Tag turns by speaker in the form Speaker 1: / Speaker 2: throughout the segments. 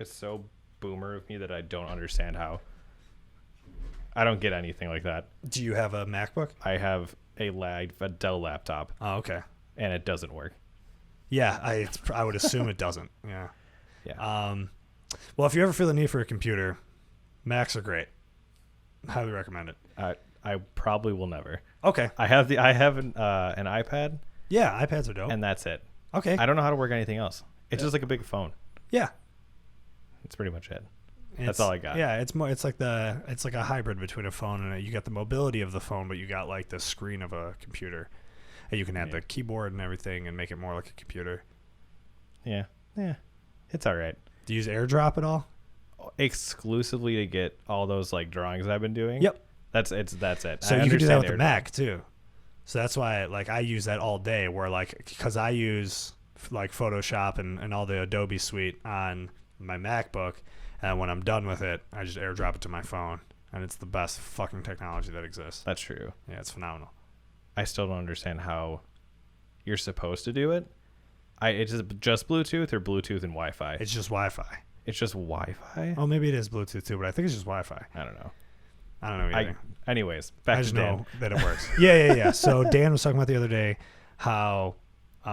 Speaker 1: It's so boomer of me that I don't understand how. I don't get anything like that.
Speaker 2: Do you have a MacBook?
Speaker 1: I have a Dell laptop.
Speaker 2: Oh, okay.
Speaker 1: And it doesn't work.
Speaker 2: Yeah, I would assume it doesn't. Yeah.
Speaker 1: Yeah.
Speaker 2: Well, if you ever feel the need for a computer, Macs are great. Highly recommend it.
Speaker 1: I probably will never.
Speaker 2: Okay.
Speaker 1: I have an iPad.
Speaker 2: Yeah, iPads are dope.
Speaker 1: And that's it.
Speaker 2: Okay.
Speaker 1: I don't know how to work anything else. It's just like a big phone.
Speaker 2: Yeah.
Speaker 1: That's pretty much it. That's all I got.
Speaker 2: Yeah, it's like a hybrid between a phone and you got the mobility of the phone, but you got like the screen of a computer. And you can add the keyboard and everything and make it more like a computer.
Speaker 1: Yeah. Yeah. It's all right.
Speaker 2: Do you use AirDrop at all?
Speaker 1: Exclusively to get all those like drawings I've been doing.
Speaker 2: Yep.
Speaker 1: That's it.
Speaker 2: So you can do that with the Mac too. So that's why like I use that all day where like because I use like Photoshop and all the Adobe suite on my MacBook, and when I'm done with it, I just AirDrop it to my phone, and it's the best fucking technology that exists.
Speaker 1: That's true.
Speaker 2: Yeah, it's phenomenal.
Speaker 1: I still don't understand how you're supposed to do it. It's just Bluetooth or Bluetooth and Wi-Fi?
Speaker 2: It's just Wi-Fi.
Speaker 1: It's just Wi-Fi?
Speaker 2: Oh, maybe it is Bluetooth too, but I think it's just Wi-Fi.
Speaker 1: I don't know.
Speaker 2: I don't know either.
Speaker 1: Anyways, back
Speaker 2: I
Speaker 1: to
Speaker 2: just
Speaker 1: Dan.
Speaker 2: know that it works. Yeah. So Dan was talking about the other day how, we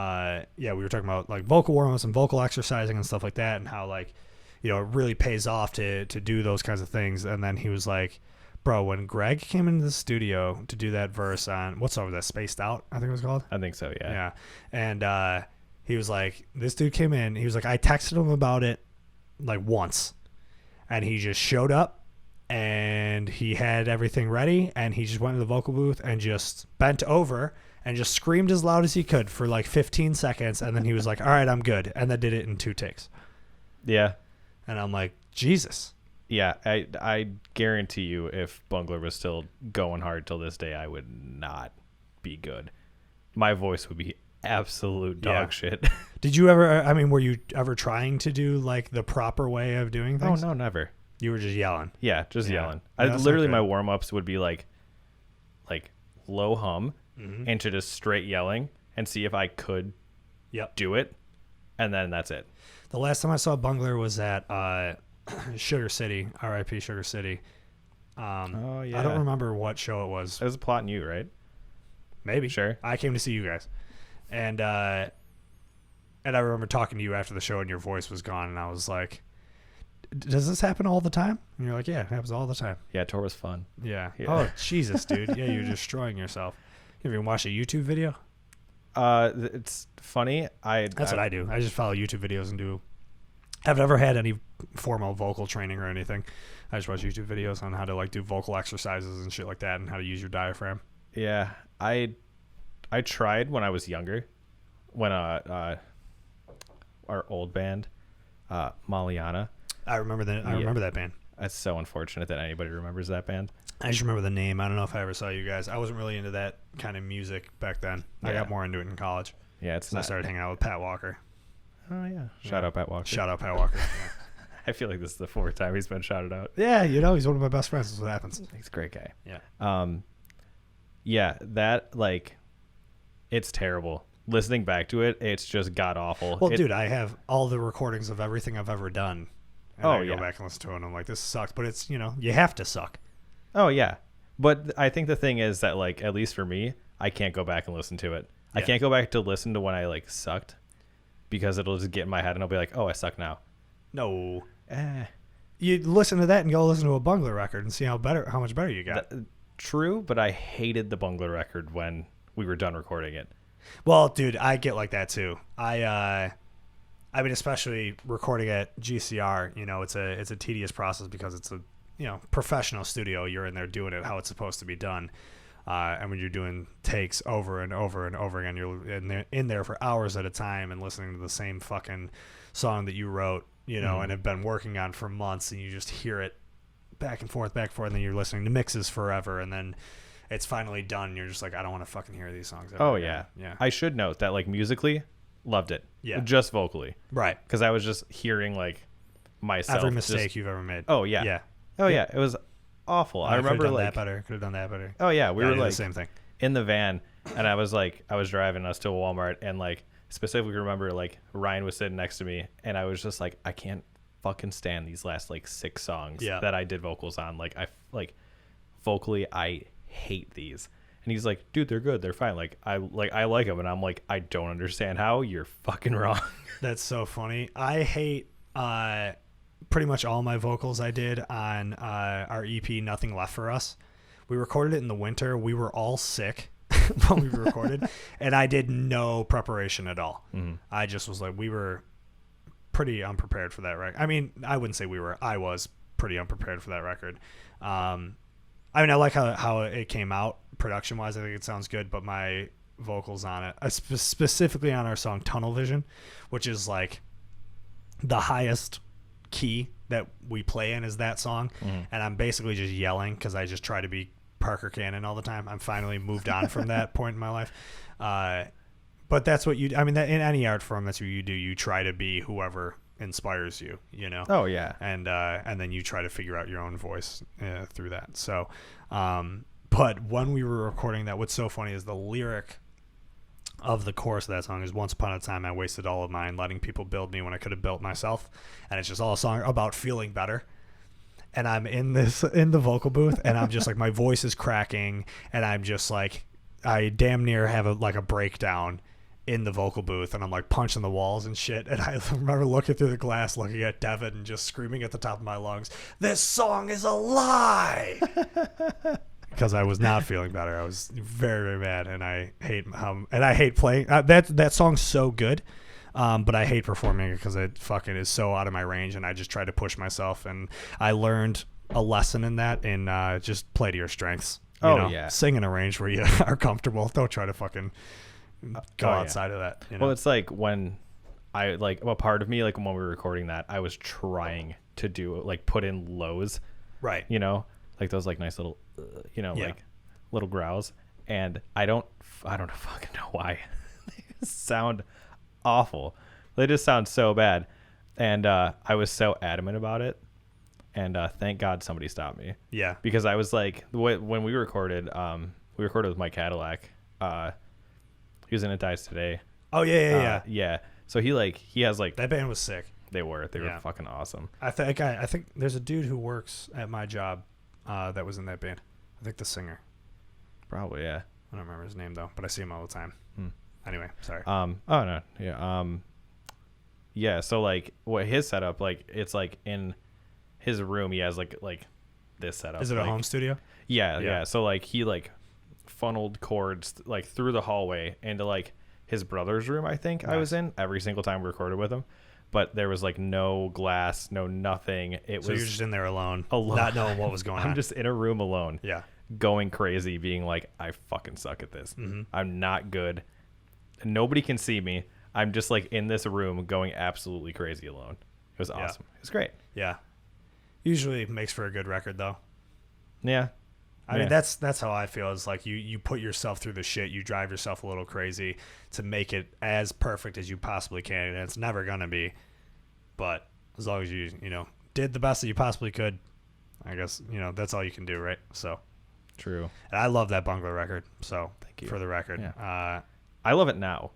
Speaker 2: were talking about like vocal warm-ups and vocal exercising and stuff like that, and how like, you know, it really pays off to do those kinds of things. And then he was like, bro, when Greg came into the studio to do that verse on, what song was that? Spaced Out, I think it was called?
Speaker 1: I think so, yeah.
Speaker 2: Yeah. And he was like, this dude came in. He was like, I texted him about it like once. And he just showed up. And he had everything ready, and he just went to the vocal booth and just bent over and just screamed as loud as he could for like 15 seconds, and then he was like, all right, I'm good, and then did it in 2 takes.
Speaker 1: Yeah.
Speaker 2: And I'm like, Jesus.
Speaker 1: Yeah, I guarantee you if Bungler was still going hard till this day, I would not be good. My voice would be absolute dog shit.
Speaker 2: Did you ever, were you ever trying to do like the proper way of doing things?
Speaker 1: Oh, no, never.
Speaker 2: You were just yelling.
Speaker 1: Yeah, just yelling.
Speaker 2: Yeah,
Speaker 1: Literally, my warm-ups would be like low hum
Speaker 2: Mm-hmm.
Speaker 1: into just straight yelling and see if I could do it, and then that's it.
Speaker 2: The last time I saw Bungler was at Sugar City, R.I.P. Sugar City.
Speaker 1: Oh, yeah.
Speaker 2: I don't remember what show it was.
Speaker 1: It was Plotting You, right?
Speaker 2: Maybe.
Speaker 1: Sure.
Speaker 2: I came to see you guys. And I remember talking to you after the show, and your voice was gone, and I was like, does this happen all the time? And you're like, yeah, it happens all the time.
Speaker 1: Yeah, tour was fun.
Speaker 2: Yeah. Oh, Jesus, dude. Yeah, you're destroying yourself. You ever watch a YouTube video?
Speaker 1: It's funny.
Speaker 2: That's what I do. I just follow YouTube videos and do. I've never had any formal vocal training or anything. I just watch YouTube videos on how to like do vocal exercises and shit like that, and how to use your diaphragm.
Speaker 1: Yeah, I tried when I was younger, when our old band, Maliana.
Speaker 2: I remember that. I remember that band.
Speaker 1: It's so unfortunate that anybody remembers that band.
Speaker 2: I just remember the name. I don't know if I ever saw you guys. I wasn't really into that kind of music back then. I got more into it in college.
Speaker 1: Yeah, it's.
Speaker 2: I started hanging out with Pat Walker.
Speaker 1: Oh yeah. Shout out Pat Walker.
Speaker 2: Shout out Pat Walker. Yeah.
Speaker 1: I feel like this is the 4th time he's been shouted out.
Speaker 2: Yeah, he's one of my best friends. That's what happens.
Speaker 1: He's a great guy.
Speaker 2: Yeah.
Speaker 1: Yeah, that like, it's terrible. Listening back to it, it's just god awful.
Speaker 2: Well, dude, I have all the recordings of everything I've ever done. And I go back and listen to it, and I'm like, this sucks. But it's, you have to suck.
Speaker 1: Oh, yeah. But I think the thing is that, like, at least for me, I can't go back and listen to it. Yeah. I can't go back to listen to when I, like, sucked, because it'll just get in my head, and I'll be like, oh, I suck now.
Speaker 2: No. You listen to that and go listen to a Bungler record and see how much better you got.
Speaker 1: True, but I hated the Bungler record when we were done recording it.
Speaker 2: Well, dude, I get like that, too. Especially recording at GCR, it's a tedious process because it's a, professional studio. You're in there doing it how it's supposed to be done. And when you're doing takes over and over and over again, you're in there for hours at a time and listening to the same fucking song that you wrote, and have been working on for months, and you just hear it back and forth, and then you're listening to mixes forever, and then it's finally done. And you're just like, I don't want to fucking hear these songs ever again. Yeah. I
Speaker 1: should note that, like, musically, loved it.
Speaker 2: Yeah.
Speaker 1: Just vocally.
Speaker 2: Right.
Speaker 1: Because I was just hearing, like, myself.
Speaker 2: Every mistake you've ever made.
Speaker 1: Oh, yeah.
Speaker 2: Yeah.
Speaker 1: Oh, yeah. It was awful. I remember,
Speaker 2: could have done that better.
Speaker 1: Oh, yeah. We were, like,
Speaker 2: the same thing.
Speaker 1: In the van, and I was driving us to a Walmart, and, like, specifically remember, like, Ryan was sitting next to me, and I was just like, I can't fucking stand these last like 6 songs
Speaker 2: Yeah.
Speaker 1: that I did vocals on. Like vocally I hate these. And he's like, dude, they're good, they're fine. I like them. And I'm like, I don't understand how. You're fucking wrong.
Speaker 2: That's so funny. I hate pretty much all my vocals I did on our EP Nothing Left for Us. We recorded it in the winter. We were all sick when we recorded, and I did no preparation at all. Mm-hmm. I just was like, we were pretty unprepared for that record. I mean, I wouldn't say we were. I was pretty unprepared for that record. I mean, I like how it came out production-wise. I think it sounds good, but my vocals on it, specifically on our song Tunnel Vision, which is like the highest key that we play in is that song. Mm-hmm. And I'm basically just yelling because I just try to be Parker Cannon all the time. I'm finally moved on from that point in my life. But that's what in any art form, that's what you do. You try to be whoever inspires you, you know?
Speaker 1: Oh yeah.
Speaker 2: And then you try to figure out your own voice through that. So, but when we were recording that, what's so funny is the lyric of the chorus of that song is, once upon a time I wasted all of mine letting people build me when I could have built myself. And it's just all a song about feeling better. And I'm in the vocal booth, and I'm just like, my voice is cracking, and I'm just like, I damn near have a breakdown in the vocal booth, and I'm like punching the walls and shit. And I remember looking through the glass, looking at Devin, and just screaming at the top of my lungs, "This song is a lie!" Because I was not feeling better. I was very, very mad, and I hate playing that song's so good. But I hate performing it because it fucking is so out of my range, and I just try to push myself. And I learned a lesson in that, and just play to your strengths. You know?
Speaker 1: Yeah.
Speaker 2: Sing in a range where you are comfortable. Don't try to fucking go outside of that. You know?
Speaker 1: Well, it's like when a part of me, like when we were recording that, I was trying to do put in lows,
Speaker 2: right?
Speaker 1: You know, like those nice little, like little growls, and I don't fucking know why. They sound awful. They just sound so bad, and I was so adamant about it, and thank God somebody stopped me.
Speaker 2: Yeah,
Speaker 1: because I was like, when we recorded with Mike Cadillac. He was in It Dies Today.
Speaker 2: Oh yeah.
Speaker 1: Yeah. So he has that
Speaker 2: band was sick.
Speaker 1: They were fucking awesome.
Speaker 2: I think there's a dude who works at my job that was in that band. I think the singer.
Speaker 1: Probably, yeah.
Speaker 2: I don't remember his name though, but I see him all the time. Anyway, sorry.
Speaker 1: Oh no, yeah. Yeah. So what his setup, it's in his room. He has like this setup.
Speaker 2: Is it a home studio?
Speaker 1: Yeah. So he funneled cords through the hallway into his brother's room. I think nice. I was in every single time we recorded with him, but there was no glass, no nothing. So
Speaker 2: you're just in there alone, not knowing what was going on.
Speaker 1: I'm just in a room alone.
Speaker 2: Yeah.
Speaker 1: Going crazy, being like, I fucking suck at this. Mm-hmm. I'm not good. Nobody can see me. I'm just in this room going absolutely crazy alone. It was awesome. It was great.
Speaker 2: Yeah. Usually makes for a good record though.
Speaker 1: Yeah.
Speaker 2: I mean, that's how I feel. Is you put yourself through the shit. You drive yourself a little crazy to make it as perfect as you possibly can. And it's never going to be. But as long as you did the best that you possibly could, I guess, that's all you can do, right? So.
Speaker 1: True.
Speaker 2: And I love that Bungler record. So
Speaker 1: thank you
Speaker 2: for the record.
Speaker 1: Yeah. I love it now.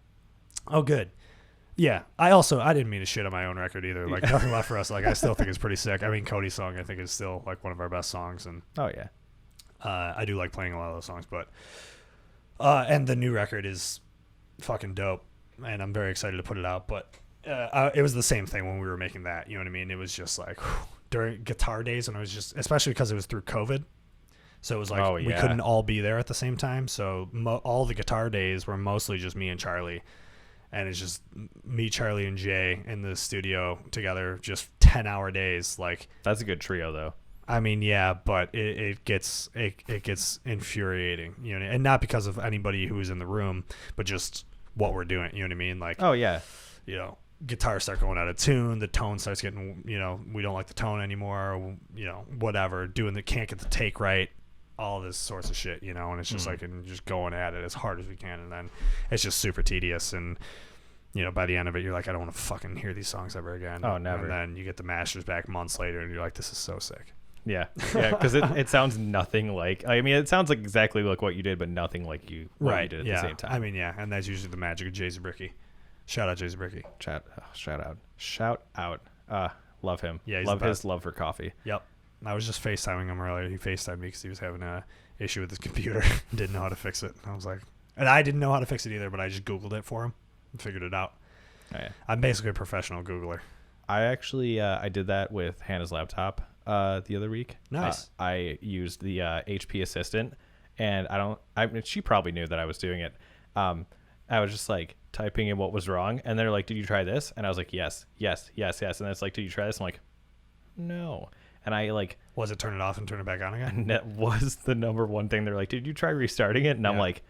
Speaker 2: Oh, good. Yeah. I didn't mean to shit on my own record either. Nothing Left for Us. I still think it's pretty sick. I mean, Cody's song, I think, is still one of our best songs. And
Speaker 1: oh yeah.
Speaker 2: I do like playing a lot of those songs, but and the new record is fucking dope, and I'm very excited to put it out. But it was the same thing when we were making that. You know what I mean? It was just during guitar days, and I was just, especially because it was through COVID, so it was we couldn't all be there at the same time. So all the guitar days were mostly just me and Charlie, and it's just me, Charlie, and Jay in the studio together, just 10-hour days.
Speaker 1: That's a good trio, though.
Speaker 2: I mean, yeah, but it gets infuriating, and not because of anybody who was in the room, but just what we're doing. You know what I mean?
Speaker 1: Oh yeah,
Speaker 2: guitars start going out of tune, the tone starts getting, we don't like the tone anymore, whatever. Can't get the take right, all this sorts of shit, and it's just and just going at it as hard as we can, and then it's just super tedious, and by the end of it, you're like, I don't want to fucking hear these songs ever again.
Speaker 1: Oh, never.
Speaker 2: And then you get the masters back months later, and you're like, this is so sick.
Speaker 1: Yeah, because it sounds nothing like. I mean, it sounds exactly like what you did, but nothing like you did at the same time.
Speaker 2: I mean, yeah, and that's usually the magic of Jay Zabricki. Shout out Jay Zabricki.
Speaker 1: Shout out. Love him.
Speaker 2: Yeah, he's
Speaker 1: love
Speaker 2: the
Speaker 1: his
Speaker 2: best.
Speaker 1: love for coffee.
Speaker 2: Yep. I was just FaceTiming him earlier. He FaceTimed me because he was having a issue with his computer. Didn't know how to fix it. I was like, and I didn't know how to fix it either, but I just Googled it for him and figured it out.
Speaker 1: Oh, yeah.
Speaker 2: I'm basically a professional Googler.
Speaker 1: I actually I did that with Hannah's laptop the other week.
Speaker 2: Nice.
Speaker 1: I used the HP Assistant, and I mean, she probably knew that I was doing it. I was just like typing in what was wrong, and they're like, "Did you try this?" And I was like, "Yes, yes, yes, yes." And it's like, "Did you try this?" I'm like, "No." And I like,
Speaker 2: was it turn it off and turn it back on again?
Speaker 1: and that was the number one thing. They're like, "Did you try restarting it?" And I'm like,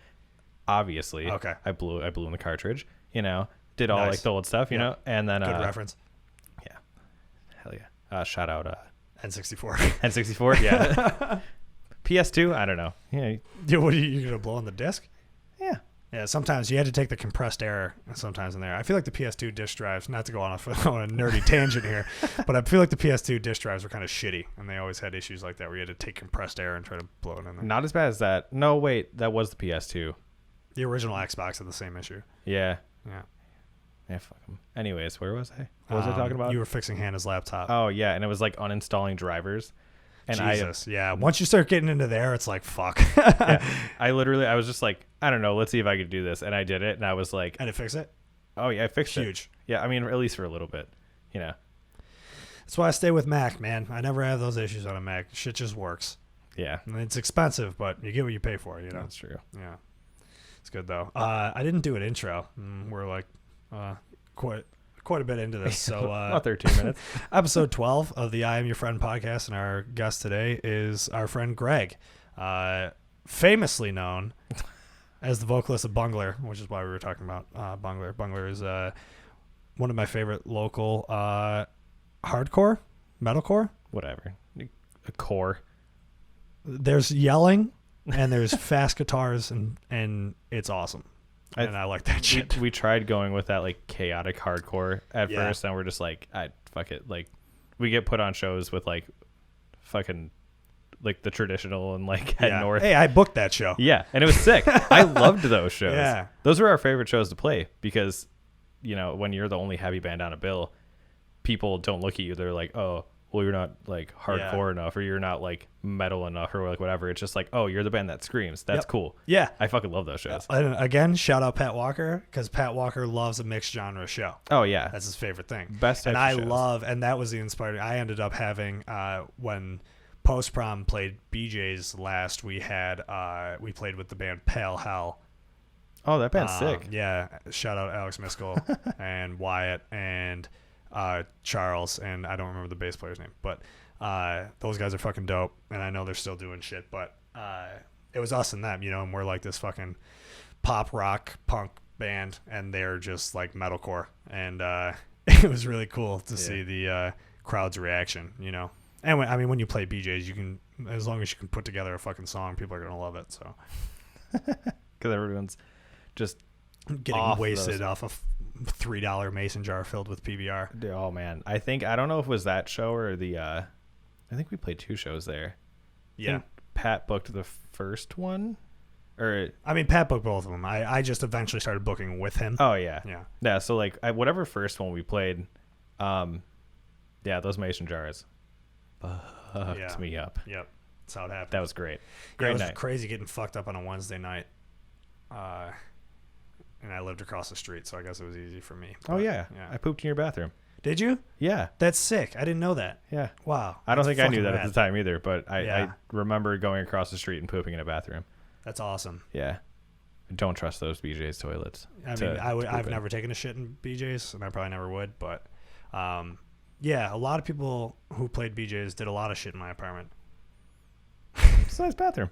Speaker 1: "Obviously."
Speaker 2: Okay.
Speaker 1: I blew in the cartridge. Did all like the old stuff. You know, and then
Speaker 2: good reference.
Speaker 1: Yeah, hell yeah. Shout out
Speaker 2: N64.
Speaker 1: N64. Yeah. PS2. I don't know. Yeah.
Speaker 2: Dude, what are you gonna blow on the disc?
Speaker 1: Yeah.
Speaker 2: Yeah, sometimes you had to take the compressed air sometimes in there. I feel like the PS2 disk drives, not to go on a nerdy tangent here, but I feel like the PS2 disk drives were kind of shitty, and they always had issues like that where you had to take compressed air and try to blow it in there.
Speaker 1: Not as bad as that. No, wait, that was the PS2.
Speaker 2: The original Xbox had the same issue.
Speaker 1: Yeah.
Speaker 2: Yeah.
Speaker 1: Yeah, fuck 'em. Anyways, where was I? What was I talking about?
Speaker 2: You were fixing Hannah's laptop.
Speaker 1: Oh, yeah, and it was like uninstalling drivers. And
Speaker 2: Jesus, yeah. Once you start getting into there, it's like, fuck.
Speaker 1: Yeah, I was just like, I don't know, let's see if I could do this. And I did it, and I was like.
Speaker 2: And it fixed it?
Speaker 1: Oh, yeah, I fixed it.
Speaker 2: Huge.
Speaker 1: Yeah, I mean, at least for a little bit,
Speaker 2: That's why I stay with Mac, man. I never have those issues on a Mac. Shit just works.
Speaker 1: Yeah.
Speaker 2: And it's expensive, but you get what you pay for,
Speaker 1: That's true.
Speaker 2: Yeah. It's good, though. I didn't do an intro. We're like quite a bit into this. So
Speaker 1: about 13 minutes.
Speaker 2: Episode 12 of the I Am Your Friend podcast, and our guest today is our friend Greg, famously known as the vocalist of Bungler, which is why we were talking about Bungler. Bungler is one of my favorite local hardcore, metalcore.
Speaker 1: Whatever. A core.
Speaker 2: There's yelling and there's fast guitars, and it's awesome. And I like that shit.
Speaker 1: We tried going with that like chaotic hardcore at first, and we're just like, fuck it. Like, we get put on shows with like fucking like the traditional and like head north.
Speaker 2: Hey, I booked that show.
Speaker 1: Yeah, and it was sick. I loved those shows.
Speaker 2: Yeah,
Speaker 1: those were our favorite shows to play because, when you're the only heavy band on a bill, people don't look at you. They're like, oh, well, you're not like hardcore enough, or you're not like metal enough, or like whatever. It's just like, oh, you're the band that screams. That's cool.
Speaker 2: Yeah,
Speaker 1: I fucking love those shows.
Speaker 2: And again, shout out Pat Walker, because Pat Walker loves a mixed genre show.
Speaker 1: Oh yeah,
Speaker 2: that's his favorite thing.
Speaker 1: Best.
Speaker 2: And I love, and that was the inspiring. I ended up having when Post Prom played BJ's last. We played with the band Pale Hell.
Speaker 1: Oh, that band's sick.
Speaker 2: Yeah, shout out Alex Miskell and Wyatt and Charles, and I don't remember the bass player's name, but those guys are fucking dope, and I know they're still doing shit, but it was us and them, and we're like this fucking pop rock punk band, and they're just like metalcore, and it was really cool to see the crowd's reaction, and when you play BJ's, you can, as long as you can put together a fucking song, people are gonna love it. So
Speaker 1: because everyone's just
Speaker 2: getting wasted off a $3 mason jar filled with PBR.
Speaker 1: Oh man, I don't know if it was that show or the I think we played 2 shows there.
Speaker 2: Yeah,
Speaker 1: Pat booked the first one, or
Speaker 2: Pat booked both of them. I just eventually started booking with him.
Speaker 1: Oh yeah. So like whatever first one we played, those mason jars fucked me up.
Speaker 2: Yep, that's how it happened.
Speaker 1: That was great.
Speaker 2: It was crazy getting fucked up on a Wednesday night. And I lived across the street, so I guess it was easy for me.
Speaker 1: But, yeah. I pooped in your bathroom.
Speaker 2: Did you?
Speaker 1: Yeah.
Speaker 2: That's sick. I didn't know that.
Speaker 1: Yeah.
Speaker 2: Wow.
Speaker 1: I don't think I knew that at the time either, but I remember going across the street and pooping in a bathroom.
Speaker 2: That's awesome.
Speaker 1: Yeah. Don't trust those BJ's toilets.
Speaker 2: I've never taken a shit in BJ's, and I probably never would, but a lot of people who played BJ's did a lot of shit in my apartment.
Speaker 1: It's a nice bathroom.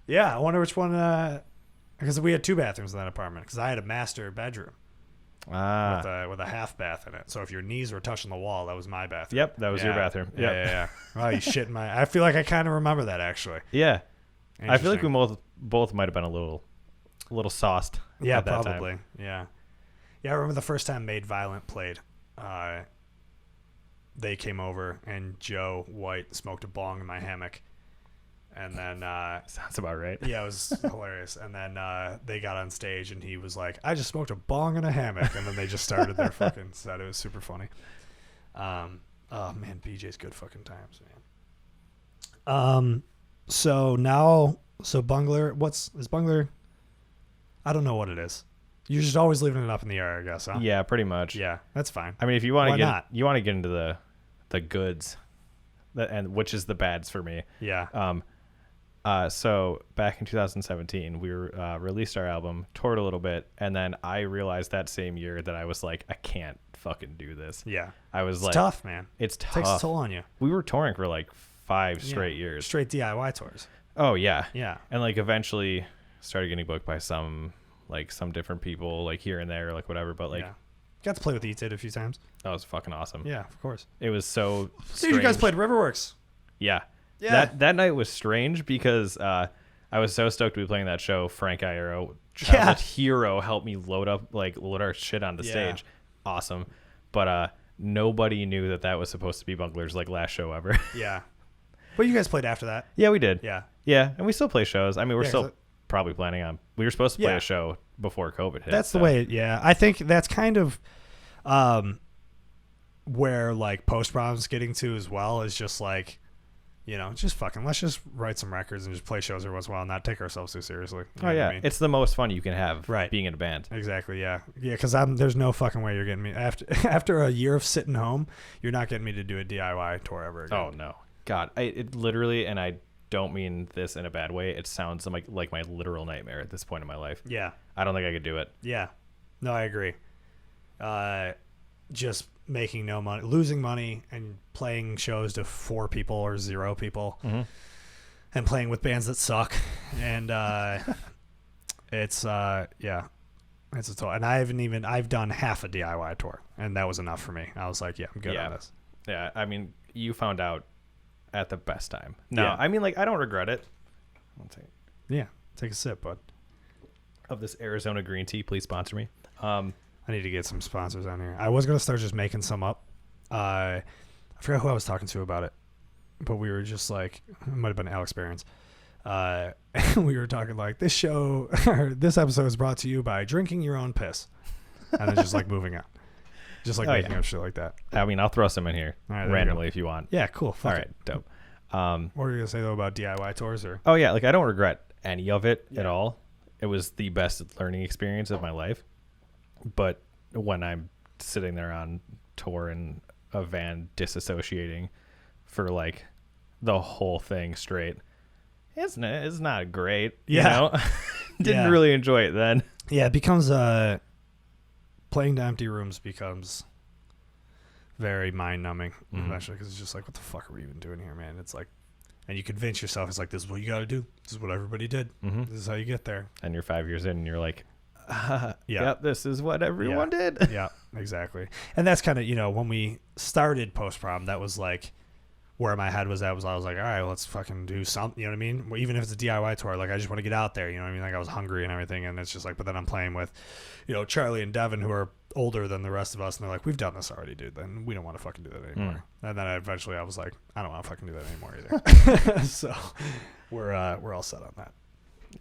Speaker 2: Yeah, I wonder which one... because we had 2 bathrooms in that apartment, because I had a master bedroom with a half bath in it. So if your knees were touching the wall, that was my bathroom.
Speaker 1: Yep, that was your bathroom. Yep.
Speaker 2: Yeah. Oh, you shit in my... I feel like I kind of remember that, actually.
Speaker 1: Yeah. I feel like we both might have been a little sauced at that
Speaker 2: probably.
Speaker 1: time.
Speaker 2: Yeah. Yeah, I remember the first time Made Violent played. They came over, and Joe White smoked a bong in my hammock. And then
Speaker 1: sounds about right.
Speaker 2: Yeah, it was hilarious. And then they got on stage, and he was like, "I just smoked a bong in a hammock," and then they just started their fucking set. It was super funny. Oh man, BJ's good fucking times, man. So Bungler, is Bungler? I don't know what it is. You're just always leaving it up in the air, I guess, huh?
Speaker 1: Yeah, pretty much.
Speaker 2: Yeah, that's fine.
Speaker 1: I mean, if you want to get into the goods, and which is the bads for me.
Speaker 2: Yeah.
Speaker 1: So back in 2017, we released our album, toured a little bit, and then I realized that same year that I was like, I can't fucking do this.
Speaker 2: Yeah.
Speaker 1: I was
Speaker 2: it's tough, man.
Speaker 1: It's tough.
Speaker 2: It takes a toll on you.
Speaker 1: We were touring for like 5 straight years.
Speaker 2: Straight DIY tours.
Speaker 1: Oh yeah.
Speaker 2: Yeah.
Speaker 1: And like eventually started getting booked by some different people, like here and there, like whatever. But like,
Speaker 2: got to play with Eat It a few times.
Speaker 1: That was fucking awesome.
Speaker 2: Yeah, of course.
Speaker 1: It was so
Speaker 2: Dude, you guys played Riverworks.
Speaker 1: Yeah.
Speaker 2: Yeah.
Speaker 1: That night was strange because I was so stoked to be playing that show. Frank Iero, childhood hero, helped me load our shit onto stage. Awesome. But nobody knew that was supposed to be Bungler's like last show ever.
Speaker 2: Yeah. But you guys played after that.
Speaker 1: Yeah, we did.
Speaker 2: Yeah.
Speaker 1: Yeah, and we still play shows. I mean, we're still probably planning on. We were supposed to play a show before COVID hit.
Speaker 2: That's the way. Yeah, I think that's kind of where like post-prom's getting to as well, is just like, just fucking let's just write some records and just play shows every once in a while and not take ourselves too seriously. You know what I mean?
Speaker 1: It's the most fun you can have being in a band.
Speaker 2: Exactly. Yeah, because there's no fucking way you're getting me after a year of sitting home, you're not getting me to do a DIY tour ever again.
Speaker 1: Oh no, God, it literally, and I don't mean this in a bad way, it sounds like my literal nightmare at this point in my life.
Speaker 2: Yeah,
Speaker 1: I don't think I could do it.
Speaker 2: Yeah, no, I agree. Just making no money, losing money, and playing shows to 4 people or 0 people, and playing with bands that suck, and it's a toll. And I've done half a DIY tour, and that was enough for me. I was like, I'm good on this.
Speaker 1: Yeah, I mean, you found out at the best time. No, I mean, like, I don't regret it.
Speaker 2: Take a sip, bud.
Speaker 1: Of this Arizona green tea, please sponsor me.
Speaker 2: I need to get some sponsors on here. I was going to start just making some up. I forgot who I was talking to about it, but we were just like, it might have been Alex Barons. And we were talking like, this show, or this episode is brought to you by drinking your own piss. And then just like moving on. Just like making up shit like that.
Speaker 1: I mean, I'll throw some in here randomly if you want.
Speaker 2: Yeah, cool.
Speaker 1: All right, dope.
Speaker 2: What were you going to say though about DIY tours? Or?
Speaker 1: Oh yeah, like I don't regret any of it at all. It was the best learning experience of my life. But when I'm sitting there on tour in a van disassociating for like the whole thing straight, it's not great. You know? Didn't really enjoy it then.
Speaker 2: Yeah, it becomes playing to empty rooms becomes very mind numbing, especially because it's just like, what the fuck are we even doing here, man? It's like, and you convince yourself it's like, this is what you got to do. This is what everybody did. This is how you get there.
Speaker 1: And you're 5 years in and you're like, yep, this is what everyone did.
Speaker 2: Yeah, exactly. And that's kind of, when we started post-prom, that was like where my head was at. I was like, all right, let's fucking do something. You know what I mean? Even if it's a DIY tour, like I just want to get out there. You know what I mean? Like I was hungry and everything. And it's just like, but then I'm playing with, Charlie and Devin, who are older than the rest of us. And they're like, we've done this already, dude. Then we don't want to fucking do that anymore. And then eventually I was like, I don't want to fucking do that anymore either. So we're all set on that.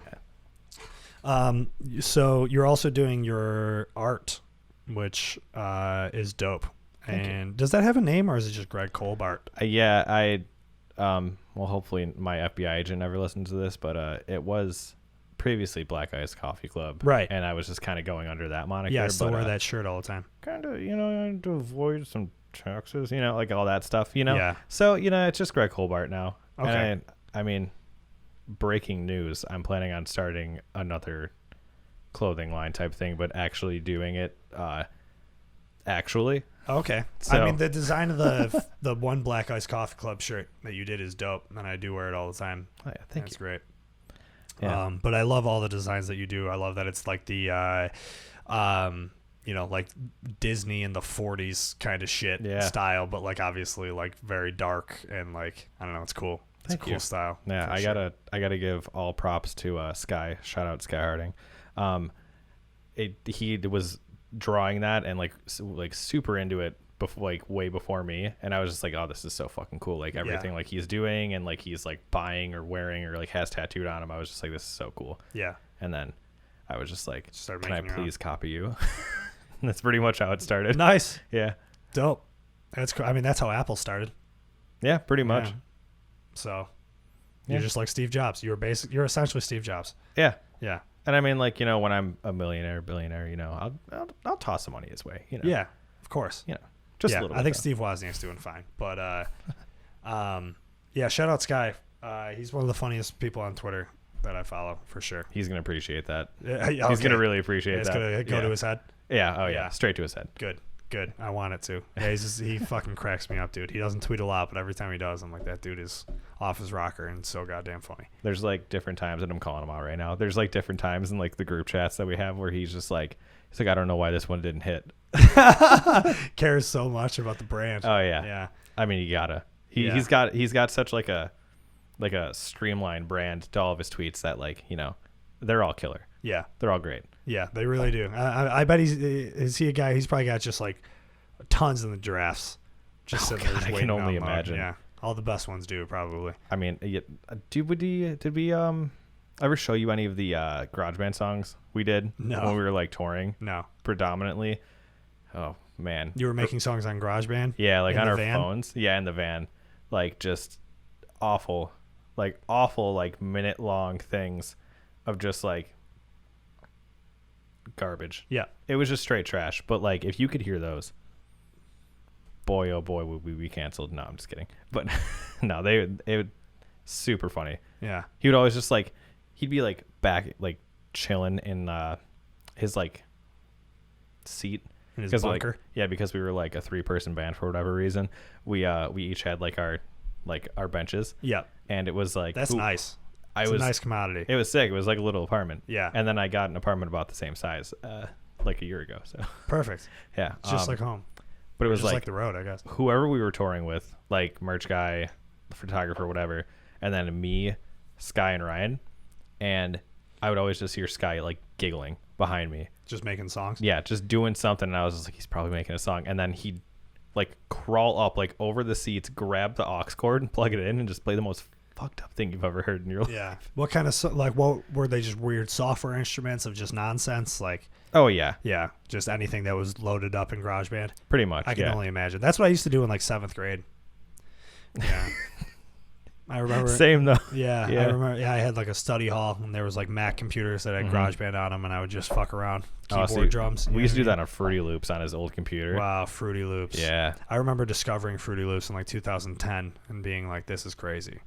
Speaker 2: Yeah. So you're also doing your art, which is dope. And does that have a name, or is it just Greg Kolb art?
Speaker 1: Well, hopefully my FBI agent never listens to this, but it was previously Black Ice Coffee Club.
Speaker 2: Right.
Speaker 1: And I was just kind of going under that moniker.
Speaker 2: Yeah, I still wear that shirt all the time.
Speaker 1: Kind of, to avoid some taxes, like all that stuff,
Speaker 2: Yeah.
Speaker 1: So, it's just Greg Kolb art now.
Speaker 2: Okay.
Speaker 1: And I mean, breaking news, I'm planning on starting another clothing line type thing, but actually doing it actually.
Speaker 2: Okay. So, I mean, the design of the one Black Ice Coffee Club shirt that you did is dope, and I do wear it all the time.
Speaker 1: Oh, yeah, thank you.
Speaker 2: That's great.
Speaker 1: Yeah.
Speaker 2: But I love all the designs that you do. I love that it's like the like Disney in the 40s kind of shit style, but like obviously like very dark and like, I don't know, it's cool. It's a cool style.
Speaker 1: Yeah, I gotta give all props to Sky. Shout out Sky Harding. He was drawing that and like super into it before, like way before me, and I was just like, oh, this is so fucking cool. Like everything like he's doing and like he's like buying or wearing or like has tattooed on him. I was just like, this is so cool.
Speaker 2: Yeah.
Speaker 1: And then I was just like, can I please copy you? And that's pretty much how it started.
Speaker 2: Nice.
Speaker 1: Yeah.
Speaker 2: Dope. That's cool. I mean, that's how Apple started.
Speaker 1: Yeah, pretty much.
Speaker 2: Yeah. So you're just like Steve Jobs. You're essentially Steve Jobs.
Speaker 1: Yeah.
Speaker 2: Yeah.
Speaker 1: And I mean, like, when I'm a millionaire, billionaire, I'll toss some money his way.
Speaker 2: Yeah, of course.
Speaker 1: Just a little bit.
Speaker 2: I think Steve Wozniak's doing fine. But yeah, shout out Sky. He's one of the funniest people on Twitter that I follow for sure.
Speaker 1: He's gonna appreciate that.
Speaker 2: Okay.
Speaker 1: He's gonna really appreciate
Speaker 2: it's
Speaker 1: that.
Speaker 2: It's gonna go to his head.
Speaker 1: Yeah. Oh yeah. Straight to his head.
Speaker 2: Good. I want it to. Yeah, he fucking cracks me up, dude. He doesn't tweet a lot, but every time he does, I'm like, that dude is off his rocker and so goddamn funny.
Speaker 1: There's like different times, and I'm calling him out right now. There's like different times in like the group chats that we have where he's like, I don't know why this one didn't hit.
Speaker 2: Cares so much about the brand.
Speaker 1: Oh yeah.
Speaker 2: Yeah.
Speaker 1: I mean, you gotta. He's got such like a streamlined brand to all of his tweets that they're all killer.
Speaker 2: Yeah.
Speaker 1: They're all great.
Speaker 2: Yeah, they really do. I bet is he a guy? He's probably got just like tons in the drafts. Just sitting there just waiting. I can only imagine. Yeah, all the best ones do probably.
Speaker 1: I mean, did we ever show you any of the GarageBand songs we did when we were like touring?
Speaker 2: No,
Speaker 1: predominantly. Oh man,
Speaker 2: you were making songs on GarageBand?
Speaker 1: Yeah, like on our phones. Yeah, in the van, like just awful, like minute long things of just like garbage.
Speaker 2: Yeah,
Speaker 1: it was just straight trash. But like, if you could hear those, boy oh boy would we be canceled. No, I'm just kidding. But no, it would super funny.
Speaker 2: Yeah,
Speaker 1: he would always just like, he'd be like back like chilling in his like seat
Speaker 2: in his bunker.
Speaker 1: Like, yeah, because we were like a 3-person band for whatever reason. We each had like our benches.
Speaker 2: Yeah,
Speaker 1: and it was like,
Speaker 2: that's nice. It's a nice commodity.
Speaker 1: It was sick. It was like a little apartment.
Speaker 2: Yeah.
Speaker 1: And then I got an apartment about the same size like a year ago. So
Speaker 2: perfect.
Speaker 1: Yeah.
Speaker 2: It's just like home.
Speaker 1: But it was
Speaker 2: just like the road, I guess.
Speaker 1: Whoever we were touring with, like merch guy, photographer, whatever, and then me, Sky, and Ryan. And I would always just hear Sky like giggling behind me.
Speaker 2: Just making songs?
Speaker 1: Yeah, just doing something. And I was just like, he's probably making a song. And then he'd like crawl up like over the seats, grab the aux cord and plug it in and just play the most fucked up thing you've ever heard in your life.
Speaker 2: Yeah. What kind of what were they? Just weird software instruments of just nonsense? Like,
Speaker 1: oh yeah,
Speaker 2: yeah, just anything that was loaded up in GarageBand.
Speaker 1: Pretty much.
Speaker 2: I can only imagine. That's what I used to do in like 7th grade. Yeah. I remember.
Speaker 1: Same though.
Speaker 2: Yeah, I remember. Yeah, I had like a study hall, and there was like Mac computers that had GarageBand on them, and I would just fuck around, keyboard, drums.
Speaker 1: We used to do that on Fruity Loops on his old computer.
Speaker 2: Wow, Fruity Loops.
Speaker 1: Yeah.
Speaker 2: I remember discovering Fruity Loops in like 2010 and being like, "This is crazy,"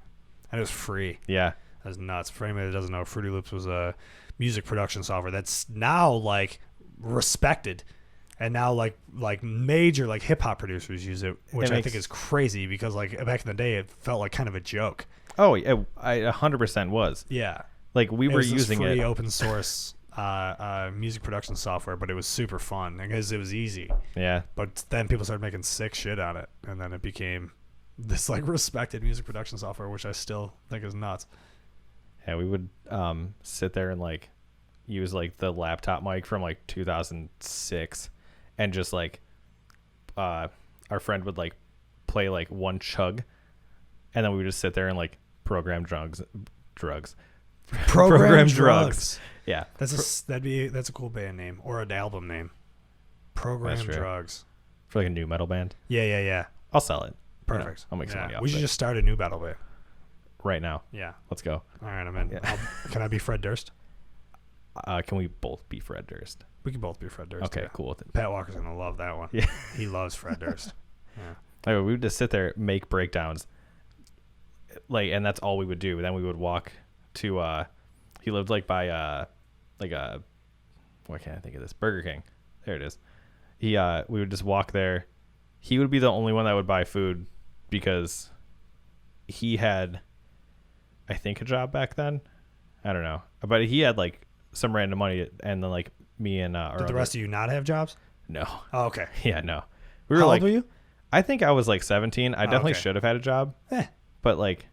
Speaker 2: and it was free.
Speaker 1: Yeah,
Speaker 2: that was nuts. For anybody that doesn't know, Fruity Loops was a music production software that's now like respected. And now, like major like hip hop producers use it, which I think is crazy because like back in the day, it felt like kind of a joke.
Speaker 1: Oh, I 100% was.
Speaker 2: Yeah,
Speaker 1: like we were using
Speaker 2: free open source music production software, but it was super fun because it was easy.
Speaker 1: Yeah.
Speaker 2: But then people started making sick shit on it, and then it became this like respected music production software, which I still think is nuts.
Speaker 1: Yeah, we would sit there and like use like the laptop mic from like 2006. And just like, our friend would like play like one chug, and then we would just sit there and like program drugs.
Speaker 2: Program drugs.
Speaker 1: Yeah,
Speaker 2: that's a cool band name or an album name. Program drugs
Speaker 1: for like a new metal band.
Speaker 2: Yeah.
Speaker 1: I'll sell it.
Speaker 2: Perfect.
Speaker 1: I'll make some money off.
Speaker 2: We should just start a new metal band
Speaker 1: right now.
Speaker 2: Yeah,
Speaker 1: let's go.
Speaker 2: All right, I'm in. Yeah. Can I be Fred Durst?
Speaker 1: Can we both be Fred Durst?
Speaker 2: We can both be Fred Durst.
Speaker 1: Okay, cool.
Speaker 2: Pat Walker's gonna love that one.
Speaker 1: Yeah,
Speaker 2: he loves Fred Durst.
Speaker 1: Yeah. Like, we would just sit there, make breakdowns, like, and that's all we would do. Then we would walk to. He lived like by like a, what can't I think of this? Burger King. There it is. We would just walk there. He would be the only one that would buy food because he had, I think, a job back then. I don't know, but he had like some random money, and then like me and
Speaker 2: did the rest of you not have jobs?
Speaker 1: No.
Speaker 2: Oh, okay.
Speaker 1: Yeah, no. We were
Speaker 2: How
Speaker 1: like,
Speaker 2: old were you?
Speaker 1: I think I was like 17. I definitely should have had a job. But like,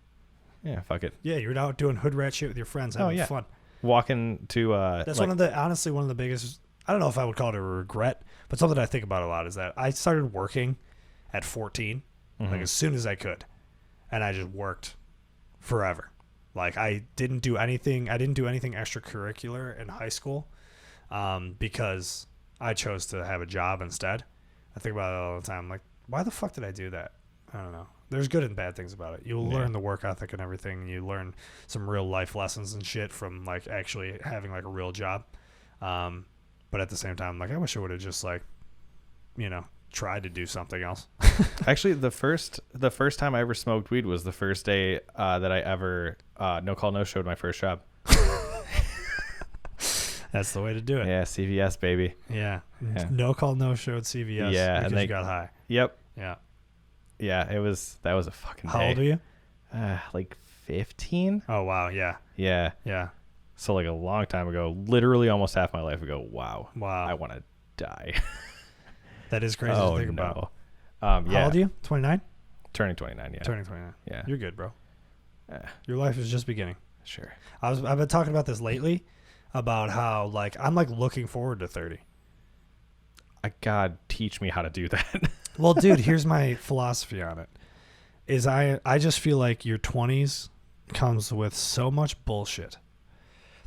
Speaker 1: yeah, fuck it.
Speaker 2: Yeah, you're out doing hood rat shit with your friends, having fun.
Speaker 1: Walking to
Speaker 2: that's like, honestly one of the biggest, I don't know if I would call it a regret, but something I think about a lot is that I started working at 14, like as soon as I could, and I just worked forever. Like I didn't do anything extracurricular in high school because I chose to have a job instead. I think about it all the time. Like, why the fuck did I do that? I don't know. There's good and bad things about it. You'll learn the work ethic and everything. You learn some real life lessons and shit from like actually having like a real job. But at the same time, like I wish I would have just like, you know, tried to do something else.
Speaker 1: Actually, the first time I ever smoked weed was the first day that I ever no call no showed my first job.
Speaker 2: That's the way to do it.
Speaker 1: Yeah, CVS baby.
Speaker 2: Yeah. No call no show at CVS.
Speaker 1: Yeah,
Speaker 2: because you got high.
Speaker 1: Yep.
Speaker 2: Yeah.
Speaker 1: Yeah, that was a fucking
Speaker 2: How
Speaker 1: day.
Speaker 2: old are you?
Speaker 1: Like 15.
Speaker 2: Oh wow, yeah.
Speaker 1: Yeah.
Speaker 2: Yeah.
Speaker 1: So like a long time ago, literally almost half my life ago. Wow.
Speaker 2: Wow.
Speaker 1: I want to die.
Speaker 2: That is crazy to think about.
Speaker 1: Yeah.
Speaker 2: How old are you? 29?
Speaker 1: Turning 29, yeah.
Speaker 2: Turning 29.
Speaker 1: Yeah.
Speaker 2: You're good, bro. Your life is just beginning.
Speaker 1: Sure.
Speaker 2: I've been talking about this lately about how like I'm like looking forward to 30.
Speaker 1: God, teach me how to do that.
Speaker 2: Well, dude, here's my philosophy on it. Is I just feel like your 20s comes with so much bullshit.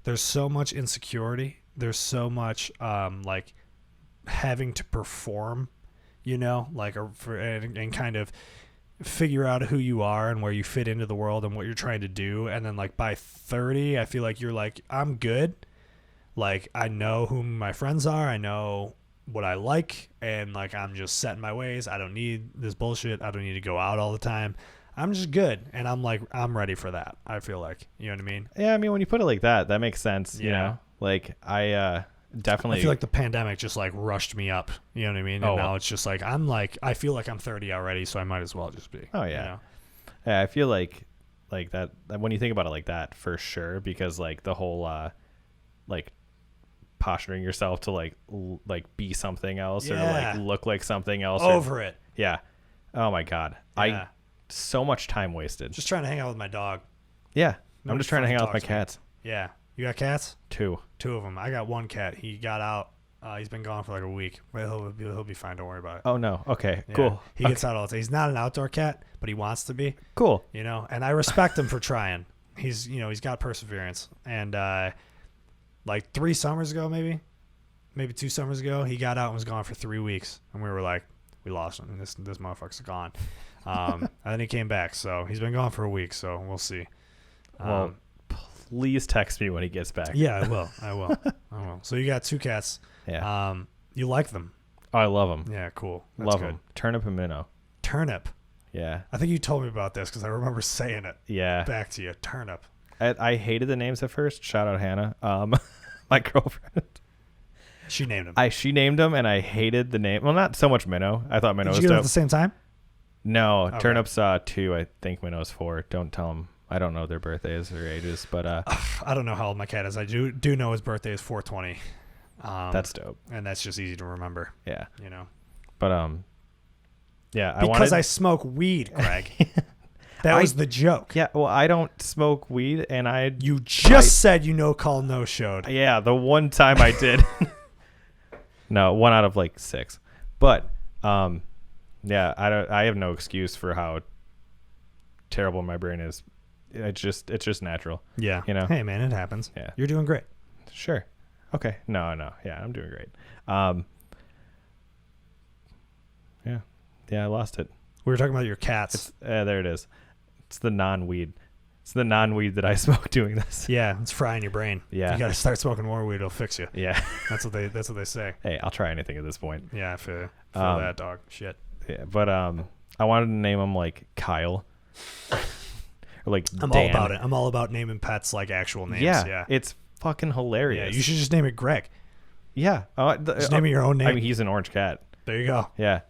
Speaker 2: There's so much insecurity. There's so much like having to perform, you know, like and kind of figure out who you are and where you fit into the world and what you're trying to do. And then like by 30, I feel like you're like, I'm good. Like I know who my friends are. I know what I like, and like I'm just set in my ways. I don't need this bullshit. I don't need to go out all the time. I'm just good, and I'm like I'm ready for that. I feel like, you know what I mean?
Speaker 1: Yeah, I mean when you put it like that, that makes sense. You know, like I definitely.
Speaker 2: I feel like the pandemic just like rushed me up. You know what I mean? And now it's just like I feel like I'm 30 already, so I might as well just be.
Speaker 1: Oh yeah, you know? Yeah. I feel like that when you think about it like that, for sure, because like the whole like posturing yourself to like be something else or like look like something else.
Speaker 2: Over it.
Speaker 1: Yeah. Oh my God. Yeah. So much time wasted.
Speaker 2: Just trying to hang out with my dog.
Speaker 1: Yeah. I'm just trying to hang out with my cats.
Speaker 2: Yeah. You got cats?
Speaker 1: Two
Speaker 2: of them. I got one cat. He got out. He's been gone for like a week, but he'll be fine. Don't worry about it.
Speaker 1: Oh no. Okay. Yeah. Cool.
Speaker 2: He gets out all the time. He's not an outdoor cat, but he wants to be.
Speaker 1: Cool.
Speaker 2: You know, and I respect him for trying. He's got perseverance. And like 3 summers ago, maybe 2 summers ago, he got out and was gone for 3 weeks, and we were like, we lost him. This motherfucker's gone. And then he came back, so he's been gone for a week. So we'll see.
Speaker 1: Well, please text me when he gets back.
Speaker 2: Yeah, I will. So you got 2 cats.
Speaker 1: Yeah.
Speaker 2: You like them?
Speaker 1: Oh, I love them.
Speaker 2: Yeah, cool. That's
Speaker 1: love
Speaker 2: good.
Speaker 1: them. Turnip and minnow.
Speaker 2: Turnip.
Speaker 1: Yeah.
Speaker 2: I think you told me about this because I remember saying it.
Speaker 1: Yeah.
Speaker 2: Back to you. Turnip.
Speaker 1: I hated the names at first. Shout out Hannah, my girlfriend.
Speaker 2: She named them.
Speaker 1: She named them, and I hated the name. Well, not so much minnow. I thought minnow was dope.
Speaker 2: Did you get them at the same time?
Speaker 1: No, okay. Turnip's 2. I think minnow's 4. Don't tell them. I don't know their birthdays or ages, but
Speaker 2: I don't know how old my cat is. I do know his birthday is 4/20.
Speaker 1: That's dope,
Speaker 2: and that's just easy to remember.
Speaker 1: Yeah,
Speaker 2: you know.
Speaker 1: But yeah,
Speaker 2: because I smoke weed, Greg. That was the joke.
Speaker 1: Yeah, well, I don't smoke weed, and
Speaker 2: you just said you no call no showed.
Speaker 1: Yeah, the one time I did. No, 1 out of like 6, but yeah, I have no excuse for how terrible my brain is. It's just natural.
Speaker 2: Yeah,
Speaker 1: you know.
Speaker 2: Hey man, it happens.
Speaker 1: Yeah,
Speaker 2: you're doing great.
Speaker 1: Sure. Okay. No. Yeah, I'm doing great. Yeah, I lost it.
Speaker 2: We were talking about your cats.
Speaker 1: There it is. It's the non-weed. It's the non-weed that I smoke doing this.
Speaker 2: Yeah, it's frying your brain.
Speaker 1: Yeah.
Speaker 2: You got to start smoking more weed. It'll fix you.
Speaker 1: Yeah.
Speaker 2: That's what they say.
Speaker 1: Hey, I'll try anything at this point.
Speaker 2: Yeah, I feel that, dog. Shit.
Speaker 1: Yeah, but I wanted to name him like Kyle. Or like
Speaker 2: I'm
Speaker 1: Dan.
Speaker 2: all about it. I'm all about naming pets like actual names. Yeah.
Speaker 1: It's fucking hilarious.
Speaker 2: Yeah, you should just name it Greg.
Speaker 1: Yeah.
Speaker 2: Just name it your own name.
Speaker 1: I mean, he's an orange cat.
Speaker 2: There you go.
Speaker 1: Yeah.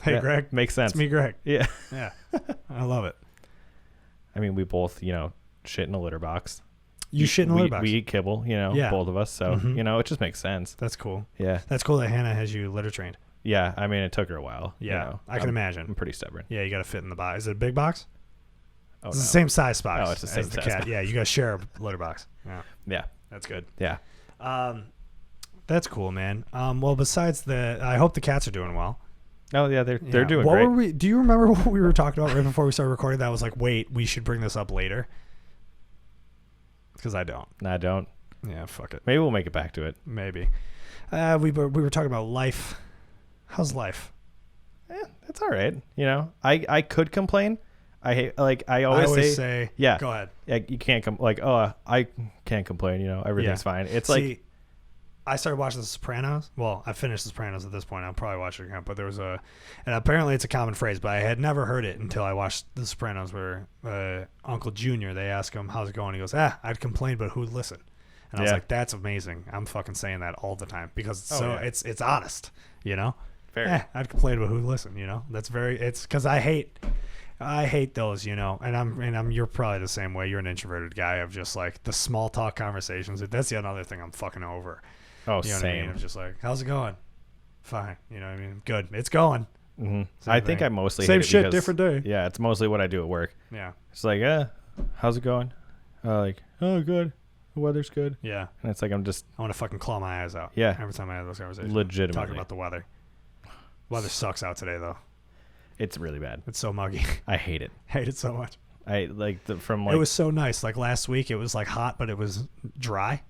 Speaker 2: Hey, Greg.
Speaker 1: Makes sense.
Speaker 2: It's me, Greg.
Speaker 1: Yeah.
Speaker 2: Yeah. I love it.
Speaker 1: I mean, we both, shit in a litter box.
Speaker 2: You shit in a litter box?
Speaker 1: We eat kibble, both of us. So, it just makes sense.
Speaker 2: That's cool.
Speaker 1: Yeah.
Speaker 2: That's cool that Hannah has you litter trained.
Speaker 1: Yeah. I mean, it took her a while.
Speaker 2: Yeah. I can imagine.
Speaker 1: I'm pretty stubborn.
Speaker 2: Yeah. You got to fit in the box. Is it a big box?
Speaker 1: Oh,
Speaker 2: it's the same size box.
Speaker 1: Oh, it's the same
Speaker 2: as the
Speaker 1: size
Speaker 2: cat.
Speaker 1: box.
Speaker 2: Yeah. You got to share a litter box. Yeah.
Speaker 1: Yeah.
Speaker 2: That's good.
Speaker 1: Yeah.
Speaker 2: That's cool, man. Well, besides I hope the cats are doing well.
Speaker 1: Oh yeah, they're doing great.
Speaker 2: Do you remember what we were talking about right before we started recording? That was like, wait, we should bring this up later. Because I don't.
Speaker 1: I don't.
Speaker 2: Yeah, fuck it.
Speaker 1: Maybe we'll make it back to it.
Speaker 2: Maybe. We were talking about life. How's life?
Speaker 1: it's all right. You know, I could complain. I hate, like, I always
Speaker 2: say,
Speaker 1: yeah,
Speaker 2: go ahead.
Speaker 1: You can't I can't complain. You know, everything's fine. It's like,
Speaker 2: I started watching The Sopranos. Well, I finished The Sopranos at this point. I'll probably watch it again. But there was and apparently it's a common phrase, but I had never heard it until I watched The Sopranos, where Uncle Junior, they ask him, how's it going? He goes, I'd complain, but who'd listen? And I was like, that's amazing. I'm fucking saying that all the time because it's honest, you know?
Speaker 1: fair.
Speaker 2: I'd complain, but who'd listen, you know? It's because I hate those, you know, and you're probably the same way. You're an introverted guy of just like the small talk conversations. That's the other thing I'm fucking over.
Speaker 1: Oh,
Speaker 2: you know
Speaker 1: same.
Speaker 2: What I mean? I'm just like, how's it going? Fine. You know what I mean? Good. It's going.
Speaker 1: Mm-hmm. I think I mostly
Speaker 2: same
Speaker 1: hate it
Speaker 2: shit,
Speaker 1: because,
Speaker 2: different day.
Speaker 1: Yeah, it's mostly what I do at work.
Speaker 2: Yeah.
Speaker 1: It's like, how's it going? Like, oh, good. The weather's good.
Speaker 2: Yeah.
Speaker 1: And it's like I want
Speaker 2: to fucking claw my eyes out.
Speaker 1: Yeah.
Speaker 2: Every time I have those conversations.
Speaker 1: Legitimately.
Speaker 2: Talking about the weather. Weather sucks out today, though.
Speaker 1: It's really bad.
Speaker 2: It's so muggy.
Speaker 1: I hate it.
Speaker 2: Hate it so much.
Speaker 1: I like it
Speaker 2: was so nice. Like last week, it was like hot, but it was dry.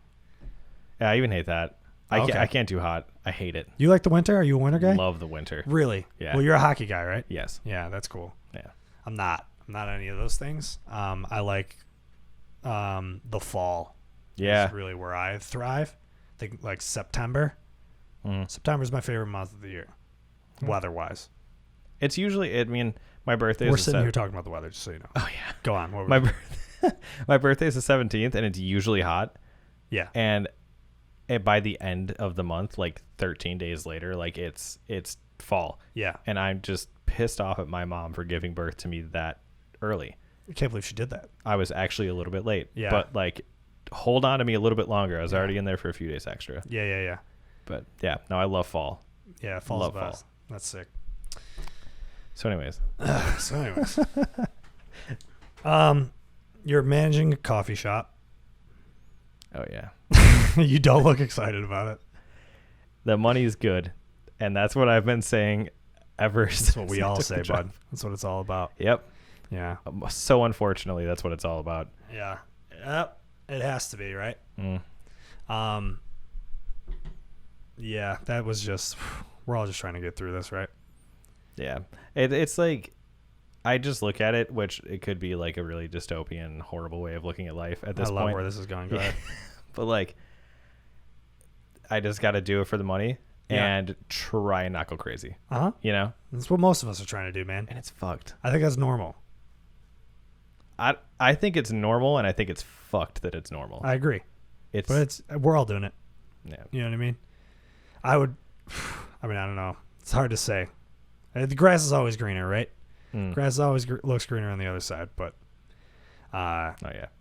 Speaker 1: Yeah, I even hate that.
Speaker 2: Okay.
Speaker 1: I can't do hot. I hate it.
Speaker 2: You like the winter? Are you a winter guy?
Speaker 1: Love the winter.
Speaker 2: Really?
Speaker 1: Yeah.
Speaker 2: Well, you're a hockey guy, right?
Speaker 1: Yes.
Speaker 2: Yeah, that's cool.
Speaker 1: Yeah.
Speaker 2: I'm not any of those things. I like the fall.
Speaker 1: Yeah.
Speaker 2: Is really where I thrive. I think like September. September's my favorite month of the year, weather-wise.
Speaker 1: It's usually, I mean, my birthday is
Speaker 2: We're sitting here talking about the weather, just so you know.
Speaker 1: Oh, yeah.
Speaker 2: Go on. What
Speaker 1: my birthday is the 17th, and it's usually hot.
Speaker 2: Yeah.
Speaker 1: And by the end of the month, like 13 days later, like it's fall.
Speaker 2: Yeah.
Speaker 1: And I'm just pissed off at my mom for giving birth to me that early.
Speaker 2: I can't believe she did that.
Speaker 1: I was actually a little bit late.
Speaker 2: Yeah.
Speaker 1: But like, hold on to me a little bit longer. I was already in there for a few days extra.
Speaker 2: Yeah.
Speaker 1: But yeah, no, I love fall.
Speaker 2: Yeah, fall's
Speaker 1: love
Speaker 2: the best.
Speaker 1: fall.
Speaker 2: That's sick.
Speaker 1: So anyways.
Speaker 2: You're managing a coffee shop.
Speaker 1: Oh yeah.
Speaker 2: You don't look excited about it.
Speaker 1: The money's good, and that's what I've been saying ever since.
Speaker 2: That's what we all say, bud. That's what it's all about.
Speaker 1: Yep.
Speaker 2: Yeah.
Speaker 1: So unfortunately, that's what it's all about.
Speaker 2: Yeah. Yep. It has to be, right? Yeah, that was just, we're all just trying to get through this, right?
Speaker 1: Yeah. It's like, I just look at it, which it could be like a really dystopian, horrible way of looking at life at this point.
Speaker 2: I love where this is going. Go ahead.
Speaker 1: But like, I just got to do it for the money and try and not go crazy. You know?
Speaker 2: That's what most of us are trying to do, man.
Speaker 1: And it's fucked.
Speaker 2: I think that's normal.
Speaker 1: I think it's normal, and I think it's fucked that it's normal.
Speaker 2: I agree. But we're all doing it.
Speaker 1: Yeah.
Speaker 2: You know what I mean? I don't know. It's hard to say. The grass is always greener, right? Grass always looks greener on the other side, but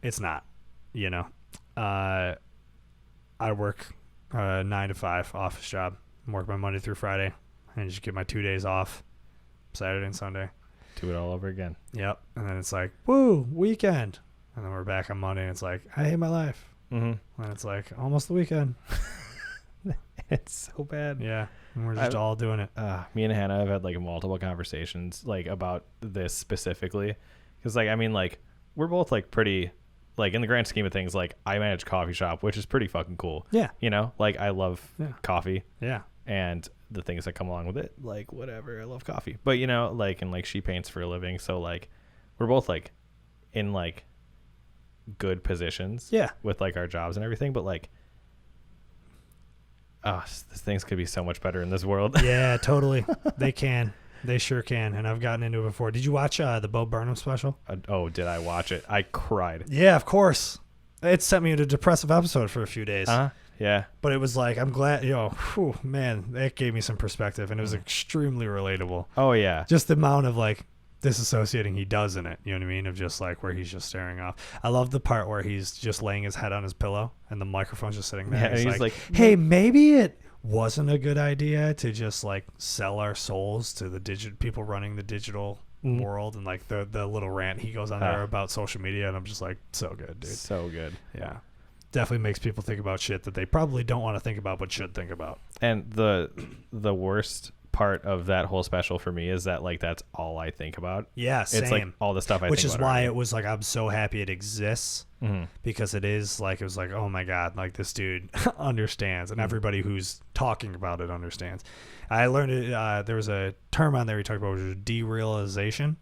Speaker 2: it's not, you know. I work 9 to 5 office job. Work my Monday through Friday, and just get my 2 days off, Saturday and Sunday.
Speaker 1: Do it all over again.
Speaker 2: Yep. And then it's like, woo, weekend. And then we're back on Monday, and it's like, I hate my life. And it's like, almost the weekend.
Speaker 1: It's so bad.
Speaker 2: Yeah. And we're just all doing it.
Speaker 1: Me and Hannah have had like multiple conversations like about this specifically. Because like, I mean, like, we're both like pretty, like, in the grand scheme of things, like, I manage a coffee shop, which is pretty fucking cool.
Speaker 2: Yeah.
Speaker 1: You know, like, I love coffee.
Speaker 2: Yeah.
Speaker 1: And the things that come along with it, like, whatever, I love coffee. But, you know, like, and like, she paints for a living. So like, we're both like in like good positions.
Speaker 2: Yeah.
Speaker 1: With like our jobs and everything. But like, things could be so much better in this world.
Speaker 2: Yeah, totally. They can. They sure can. And I've gotten into it before. Did you watch the Bo Burnham special?
Speaker 1: Did I watch it? I cried.
Speaker 2: Yeah, of course. It sent me into a depressive episode for a few days.
Speaker 1: Yeah.
Speaker 2: But it was like, I'm glad, man, that gave me some perspective. And it was extremely relatable.
Speaker 1: Oh, yeah.
Speaker 2: Just the amount of like disassociating he does in it. You know what I mean? Of just like where he's just staring off. I love the part where he's just laying his head on his pillow and the microphone's just sitting there.
Speaker 1: Yeah, and he's like,
Speaker 2: hey, maybe it wasn't a good idea to just like sell our souls to the people running the digital world. And like the little rant he goes on there about social media. And I'm just like, so good, dude.
Speaker 1: So good.
Speaker 2: Yeah. Definitely makes people think about shit that they probably don't want to think about but should think about.
Speaker 1: And the worst part of that whole special for me is that like that's all I think about.
Speaker 2: Yeah, same.
Speaker 1: It's like all the stuff I
Speaker 2: Which
Speaker 1: think
Speaker 2: is
Speaker 1: about
Speaker 2: why
Speaker 1: already.
Speaker 2: it was like I'm so happy it exists, because it was like, oh my god, like this dude understands, and everybody who's talking about it understands. I learned it. There was a term on there he talked about, which was derealization.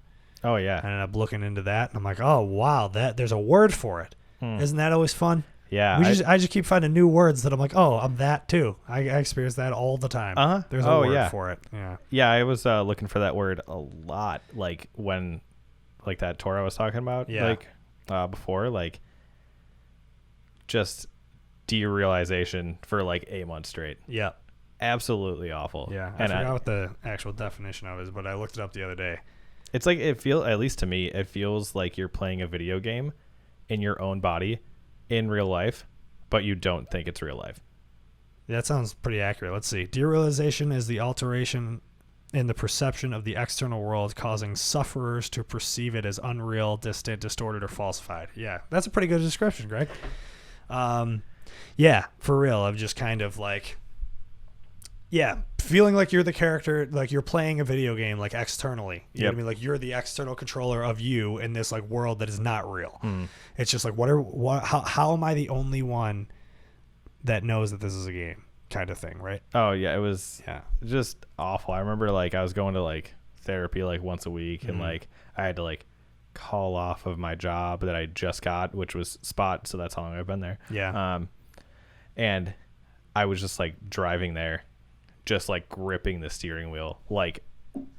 Speaker 1: Oh yeah.
Speaker 2: I ended up looking into that, and I'm like, oh wow, that there's a word for it. Isn't that always fun?
Speaker 1: Yeah.
Speaker 2: I just keep finding new words that I'm like, oh, I'm that too. I experience that all the time. There's a word for it. Yeah.
Speaker 1: Yeah, I was looking for that word a lot, like when, like that tour I was talking about, like before, like just derealization for like 8 months straight.
Speaker 2: Yeah.
Speaker 1: Absolutely awful.
Speaker 2: Yeah. I forgot what the actual definition of it is, but I looked it up the other day.
Speaker 1: It's like at least to me, it feels like you're playing a video game in your own body in real life, but you don't think it's real life.
Speaker 2: That sounds pretty accurate. Let's see. Derealization is the alteration in the perception of the external world, causing sufferers to perceive it as unreal, distant, distorted, or falsified. Yeah, that's a pretty good description, Greg. Yeah, for real. I'm just kind of like, feeling like you're the character, like you're playing a video game, like externally. You know what I mean? Like you're the external controller of you in this like world that is not real. It's just like, how am I the only one that knows that this is a game, kind of thing, right?
Speaker 1: Oh yeah, it was just awful. I remember like I was going to like therapy like once a week, and like I had to like call off of my job that I just got, which was Spot, so that's how long I've been there.
Speaker 2: Yeah.
Speaker 1: And I was just like driving there, just like gripping the steering wheel, like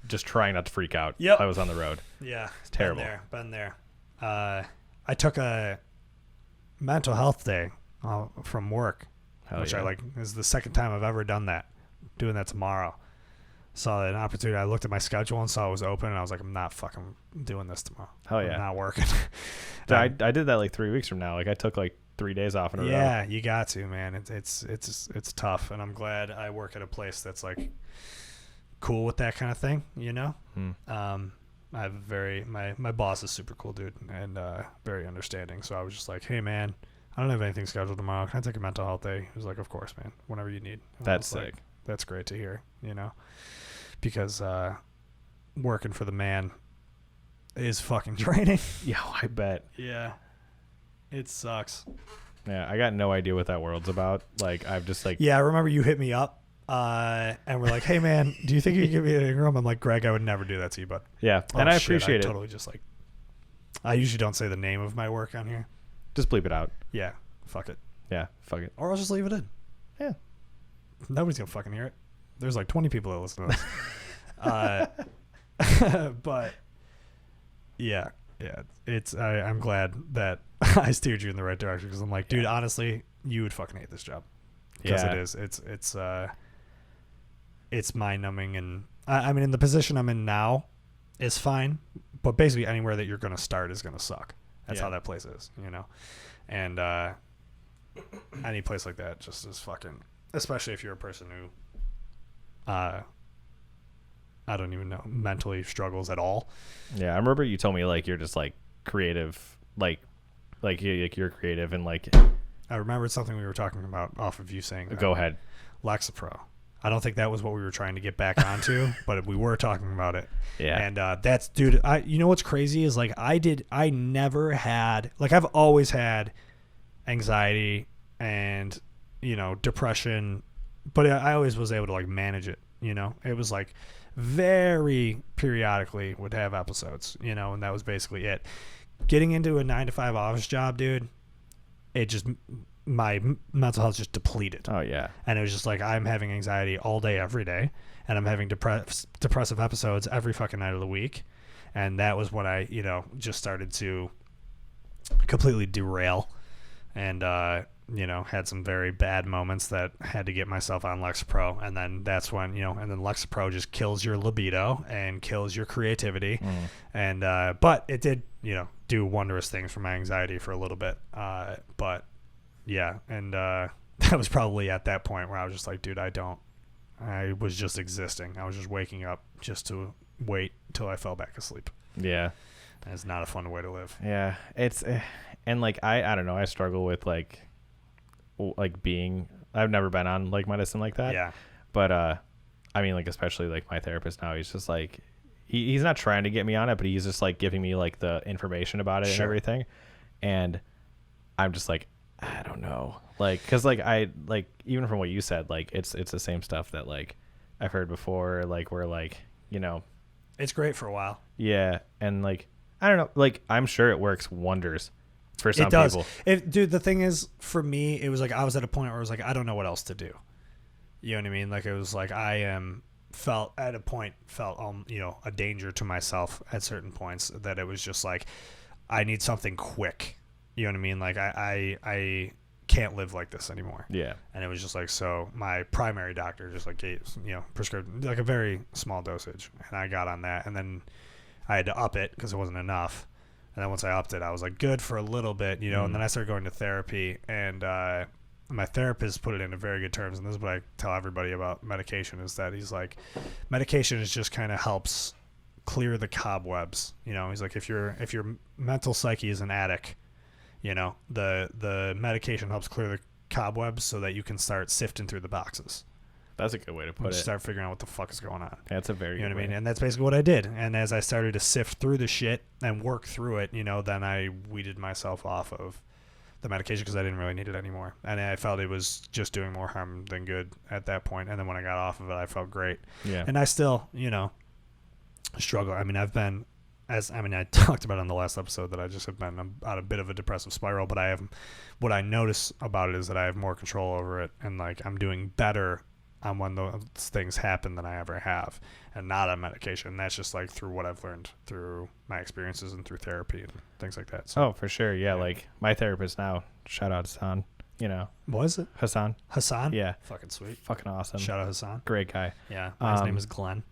Speaker 1: just trying not to freak out.
Speaker 2: Yep.
Speaker 1: I was on the road.
Speaker 2: Yeah.
Speaker 1: It's terrible.
Speaker 2: Been there. I took a mental health day from work, which I like is the second time I've ever done that. Doing that tomorrow. Saw an opportunity. I looked at my schedule and saw it was open, and I was like, I'm not fucking doing this tomorrow.
Speaker 1: Hell yeah.
Speaker 2: I'm not working.
Speaker 1: I did that like 3 weeks from now. Like I took like 3 days off in a row.
Speaker 2: Yeah, you got to, man. It's tough, and I'm glad I work at a place that's like cool with that kind of thing, you know? I have my boss is super cool dude, and very understanding. So I was just like, hey man, I don't have anything scheduled tomorrow. Can I take a mental health day? He was like, of course, man, whenever you need. And
Speaker 1: that's sick.
Speaker 2: Like, that's great to hear, you know, because working for the man is fucking draining.
Speaker 1: Yeah, I bet.
Speaker 2: Yeah, it sucks.
Speaker 1: Yeah, I got no idea what that world's about. Like, I've just like...
Speaker 2: Yeah, I remember you hit me up, and we're like, hey, man, do you think you can give me an room? I'm like, Greg, I would never do that to you, but...
Speaker 1: Yeah, and I appreciate it.
Speaker 2: Totally just like... I usually don't say the name of my work on here.
Speaker 1: Just bleep it out.
Speaker 2: Yeah, fuck it.
Speaker 1: Yeah, fuck it.
Speaker 2: Or I'll just leave it in.
Speaker 1: Yeah.
Speaker 2: Nobody's gonna fucking hear it. There's like 20 people that listen to this. But, yeah, it's... I'm glad that I steered you in the right direction, because I'm like, dude, honestly, you would fucking hate this job. Because it is. It's mind-numbing, and I mean, in the position I'm in now is fine, but basically anywhere that you're going to start is going to suck. That's how that place is, you know? And any place like that just is fucking, especially if you're a person who, I don't even know, mentally struggles at all.
Speaker 1: Yeah, I remember you told me, like, you're just, like, creative, like you're creative, and, like...
Speaker 2: I remembered something we were talking about off of you saying that.
Speaker 1: Go ahead.
Speaker 2: Lexapro. I don't think that was what we were trying to get back onto, but we were talking about it.
Speaker 1: Yeah.
Speaker 2: And that's, dude, you know what's crazy is, like, I never had, like, I've always had anxiety and, you know, depression, but I always was able to, like, manage it, you know? It was, like, very periodically would have episodes, you know, and that was basically it. Getting into a 9-to-5 office job, dude, it just... my mental health just depleted.
Speaker 1: Oh yeah.
Speaker 2: And it was just like, I'm having anxiety all day, every day, and I'm having depressive episodes every fucking night of the week. And that was when I, you know, just started to completely derail, and you know, had some very bad moments that had to get myself on Lexapro. And then that's when, you know, and then Lexapro just kills your libido and kills your creativity. And but it did, you know, do wondrous things for my anxiety for a little bit. But yeah, and that was probably at that point where I was just like, dude, I was just existing. I was just waking up just to wait till I fell back asleep. Yeah. And it's not a fun way to live.
Speaker 1: Yeah. It's, and like, I don't know, I struggle with like being, I've never been on like medicine like that.
Speaker 2: Yeah.
Speaker 1: But I mean, like, especially like my therapist now, he's just like, he's not trying to get me on it, but he's just like giving me like the information about it and everything. And I'm just like, I don't know. Like, cause like even from what you said, like it's the same stuff that like I've heard before, like where like,
Speaker 2: it's great for a while.
Speaker 1: Yeah. And like, I don't know, like I'm sure it works wonders for some
Speaker 2: it does.
Speaker 1: people.
Speaker 2: Dude, the thing is, for me, it was like I was at a point where I was like, I don't know what else to do. You know what I mean? Like it was like felt a danger to myself at certain points, that it was just like I need something quick. You know what I mean? Like I can't live like this anymore.
Speaker 1: Yeah. And
Speaker 2: it was just like, so my primary doctor just like gave, prescribed like a very small dosage, and I got on that, and then I had to up it because it wasn't enough. And then once I upped it, I was like good for a little bit, and then I started going to therapy, and my therapist put it into very good terms. And this is what I tell everybody about medication, is that he's like, medication is just kind of helps clear the cobwebs. He's like, if your mental psyche is an attic, the medication helps clear the cobwebs so that you can start sifting through the boxes.
Speaker 1: That's a good way to put it.
Speaker 2: Start figuring out what the fuck is going on.
Speaker 1: That's a very good way.
Speaker 2: I mean? And that's basically what I did. And as I started to sift through the shit and work through it, then I weeded myself off of the medication because I didn't really need it anymore. And I felt it was just doing more harm than good at that point. And then when I got off of it, I felt great. Yeah. And I still, struggle. I mean, I talked about on the last episode that I just have been on a bit of a depressive spiral, but what I notice about it is that I have more control over it, and like I'm doing better on when those things happen than I ever have, and not on medication. And that's just like through what I've learned through my experiences and through therapy and things like that. So,
Speaker 1: for sure. Yeah. Like my therapist now, shout out Hassan,
Speaker 2: What is it?
Speaker 1: Hassan. Yeah.
Speaker 2: Fucking sweet.
Speaker 1: Fucking awesome.
Speaker 2: Shout out Hassan.
Speaker 1: Great guy.
Speaker 2: Yeah. His name is Glenn.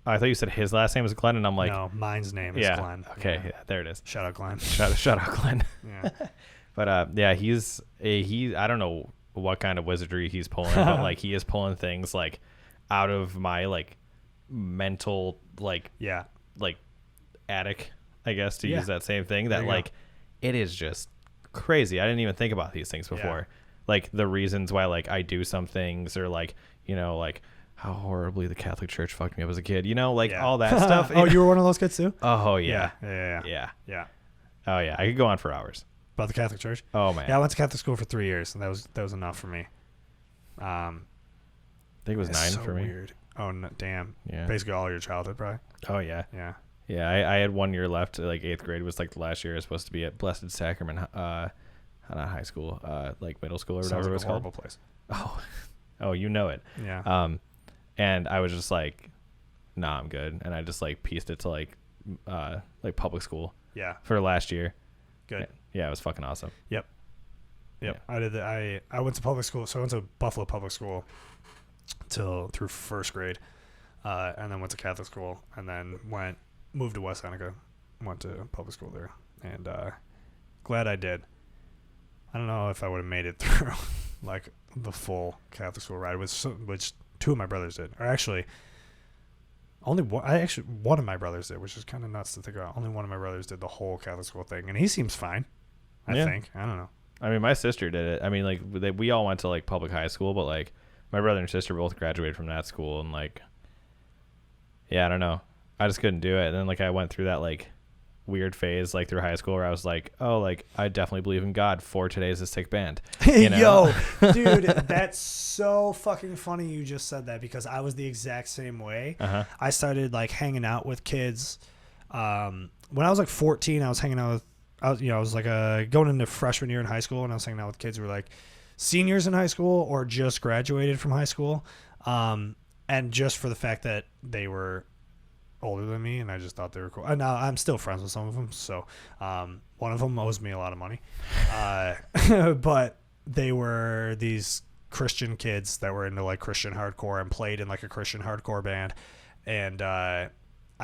Speaker 1: I thought you said his last name was Glenn, and I'm like,
Speaker 2: no, mine's name is Glenn.
Speaker 1: Okay. Yeah, there it is.
Speaker 2: Shout out Glenn.
Speaker 1: Shout out Glenn.
Speaker 2: Yeah.
Speaker 1: But he's I don't know what kind of wizardry he's pulling, but like he is pulling things like out of my like mental like attic, I guess, to use that same thing, that like it is just crazy. I didn't even think about these things before. Like the reasons why like I do some things, or like like how horribly the Catholic Church fucked me up as a kid, all that stuff.
Speaker 2: Oh, you were one of those kids too?
Speaker 1: Oh yeah.
Speaker 2: Yeah.
Speaker 1: Oh yeah, I could go on for hours
Speaker 2: about the Catholic Church.
Speaker 1: Oh man.
Speaker 2: Yeah, I went to Catholic school for 3 years, and that was enough for me.
Speaker 1: I think it was 9
Speaker 2: so
Speaker 1: for me.
Speaker 2: Weird. Oh no, damn.
Speaker 1: Yeah.
Speaker 2: Basically all your childhood, probably.
Speaker 1: Oh yeah.
Speaker 2: Yeah.
Speaker 1: I had 1 year left. Like 8th grade was like the last year I was supposed to be at Blessed Sacrament, not high school, like middle school or whatever.
Speaker 2: Sounds like
Speaker 1: it was
Speaker 2: a horrible
Speaker 1: called.
Speaker 2: place.
Speaker 1: Oh, you know it.
Speaker 2: Yeah.
Speaker 1: And I was just like, nah, I'm good. And I just like pieced it to like public school.
Speaker 2: Yeah.
Speaker 1: For last year.
Speaker 2: Good.
Speaker 1: Yeah, it was fucking awesome.
Speaker 2: Yep.
Speaker 1: Yeah.
Speaker 2: I did that. I went to public school. So I went to Buffalo Public School through first grade, and then went to Catholic school, and then moved to West Seneca, went to public school there, and glad I did. I don't know if I would have made it through like the full Catholic school ride, which 2 of my brothers did, or actually only one. One of my brothers did, which is kind of nuts to think about. Only one of my brothers did the whole Catholic school thing, and he seems fine. I think. I don't know.
Speaker 1: I mean, my sister did it. I mean, like we all went to like public high school, but like my brother and sister both graduated from that school, and like, yeah, I don't know. I just couldn't do it. And then like I went through that like weird phase like through high school where I was like, oh, like I definitely believe in God. For Today's a sick band.
Speaker 2: Yo, dude, that's so fucking funny you just said that, because I was the exact same way. I started like hanging out with kids when I was like 14. I was hanging out with I was like going into freshman year in high school, and I was hanging out with kids who were like seniors in high school or just graduated from high school, and just for the fact that they were older than me, and I just thought they were cool. And now I'm still friends with some of them, so one of them owes me a lot of money, but they were these Christian kids that were into like Christian hardcore and played in like a Christian hardcore band, and I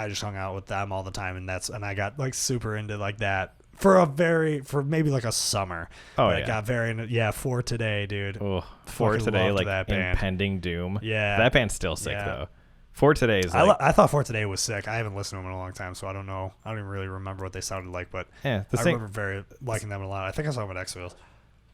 Speaker 2: just hung out with them all the time, and I got like super into like that for maybe like a summer.
Speaker 1: Oh,
Speaker 2: I got very into, For Today, dude.
Speaker 1: Oh, For Today, like
Speaker 2: that band.
Speaker 1: Impending Doom.
Speaker 2: Yeah,
Speaker 1: that band's still sick though. For Today is like,
Speaker 2: I thought For Today was sick. I haven't listened to them in a long time, so I don't know. I don't even really remember what they sounded like, but I remember liking them a lot. I think I saw them at X Wheels.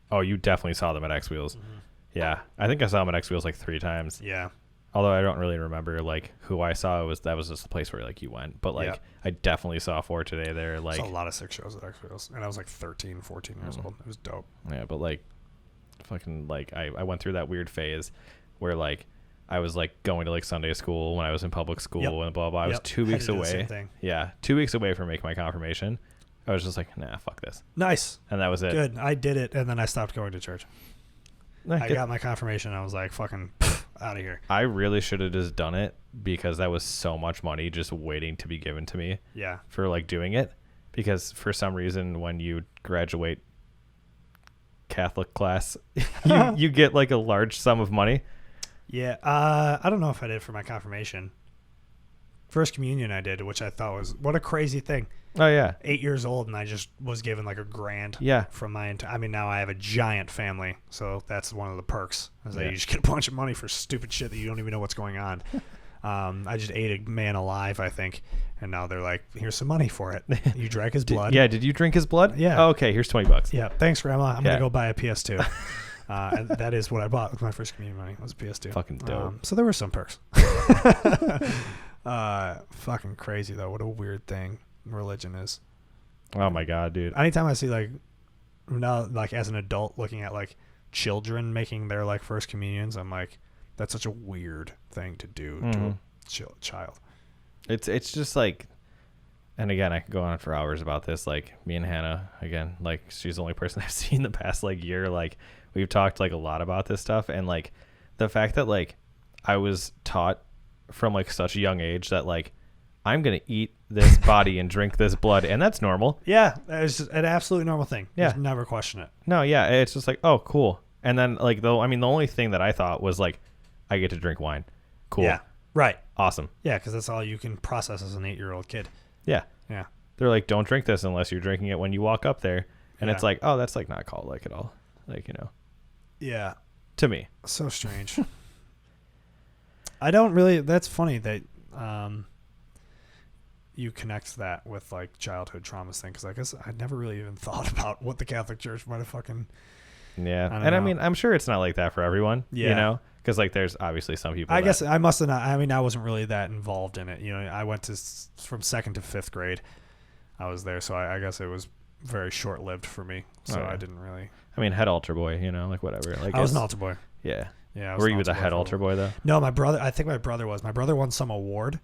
Speaker 1: Oh, you definitely saw them at X Wheels. Mm-hmm. Yeah, I think I saw them at X Wheels like 3 times.
Speaker 2: Yeah.
Speaker 1: although I don't really remember like who I saw. That was just the place where like you went, but like I definitely saw For Today there. Like
Speaker 2: I saw a lot of sick shows at X-Fields, and I was like 13, 14 years old. It was dope.
Speaker 1: Yeah, but like fucking like I went through that weird phase where like I was like going to like Sunday school when I was in public school and blah blah. I was 2 weeks away. 2 weeks away from making my confirmation. I was just like, nah, fuck this.
Speaker 2: Nice.
Speaker 1: And that was it.
Speaker 2: Good. I did it, and then I stopped going to church. I got my confirmation. And I was like, fucking out of here.
Speaker 1: I really should have just done it because that was so much money just waiting to be given to me.
Speaker 2: Yeah.
Speaker 1: For like doing it, because for some reason when you graduate Catholic class, you get like a large sum of money.
Speaker 2: Yeah. I don't know if I did for my confirmation. First communion I did, which I thought was what a crazy thing.
Speaker 1: Oh yeah,
Speaker 2: 8 years old, and I just was given like $1,000.
Speaker 1: Yeah,
Speaker 2: from my entire. I mean, now I have a giant family, so that's one of the perks. Is that you just get a bunch of money for stupid shit that you don't even know what's going on. I just ate a man alive, I think, and now they're like, "Here's some money for it. You drank his blood."
Speaker 1: Did you drink his blood?
Speaker 2: Yeah.
Speaker 1: Oh, okay, here's $20.
Speaker 2: Yeah, thanks, Grandma. I'm gonna go buy a PS2. And that is what I bought with my first communion money. Was a PS2.
Speaker 1: Fucking dope.
Speaker 2: So there were some perks. Fucking crazy though. What a weird thing religion is.
Speaker 1: Oh my god, dude.
Speaker 2: Anytime I see like now, like as an adult looking at like children making their like first communions, I'm like, that's such a weird thing to do to a child.
Speaker 1: It's just like, and again, I could go on for hours about this. Like me and Hannah, again, like she's the only person I've seen the past like year. Like we've talked like a lot about this stuff, and like the fact that like I was taught from like such a young age that like I'm gonna eat this body and drink this blood, and that's normal.
Speaker 2: Yeah, it's an absolutely normal thing.
Speaker 1: Yeah,
Speaker 2: just never question it.
Speaker 1: No, yeah, it's just like, oh, cool. And then like though, I mean, the only thing that I thought was like, I get to drink wine. Cool.
Speaker 2: Yeah. Right.
Speaker 1: Awesome.
Speaker 2: Yeah, because that's all you can process as an 8-year-old kid.
Speaker 1: Yeah.
Speaker 2: Yeah.
Speaker 1: They're like, don't drink this unless you're drinking it when you walk up there, and it's like, oh, that's like not called like at all, like
Speaker 2: Yeah.
Speaker 1: To me.
Speaker 2: So strange. I don't really. That's funny that you connect that with like childhood traumas thing, because I guess I never really even thought about what the Catholic Church might have fucking.
Speaker 1: Yeah, I mean, I'm sure it's not like that for everyone. Yeah, because like there's obviously some people.
Speaker 2: I guess I must have not. I mean, I wasn't really that involved in it. I went to from 2nd to 5th grade. I was there, so I guess it was very short lived for me. So I didn't really.
Speaker 1: I mean, head altar boy, like whatever. Like
Speaker 2: I was an altar boy.
Speaker 1: Yeah.
Speaker 2: Yeah.
Speaker 1: Were you the head altar boy though?
Speaker 2: No, my brother. I think my brother was. My brother won some award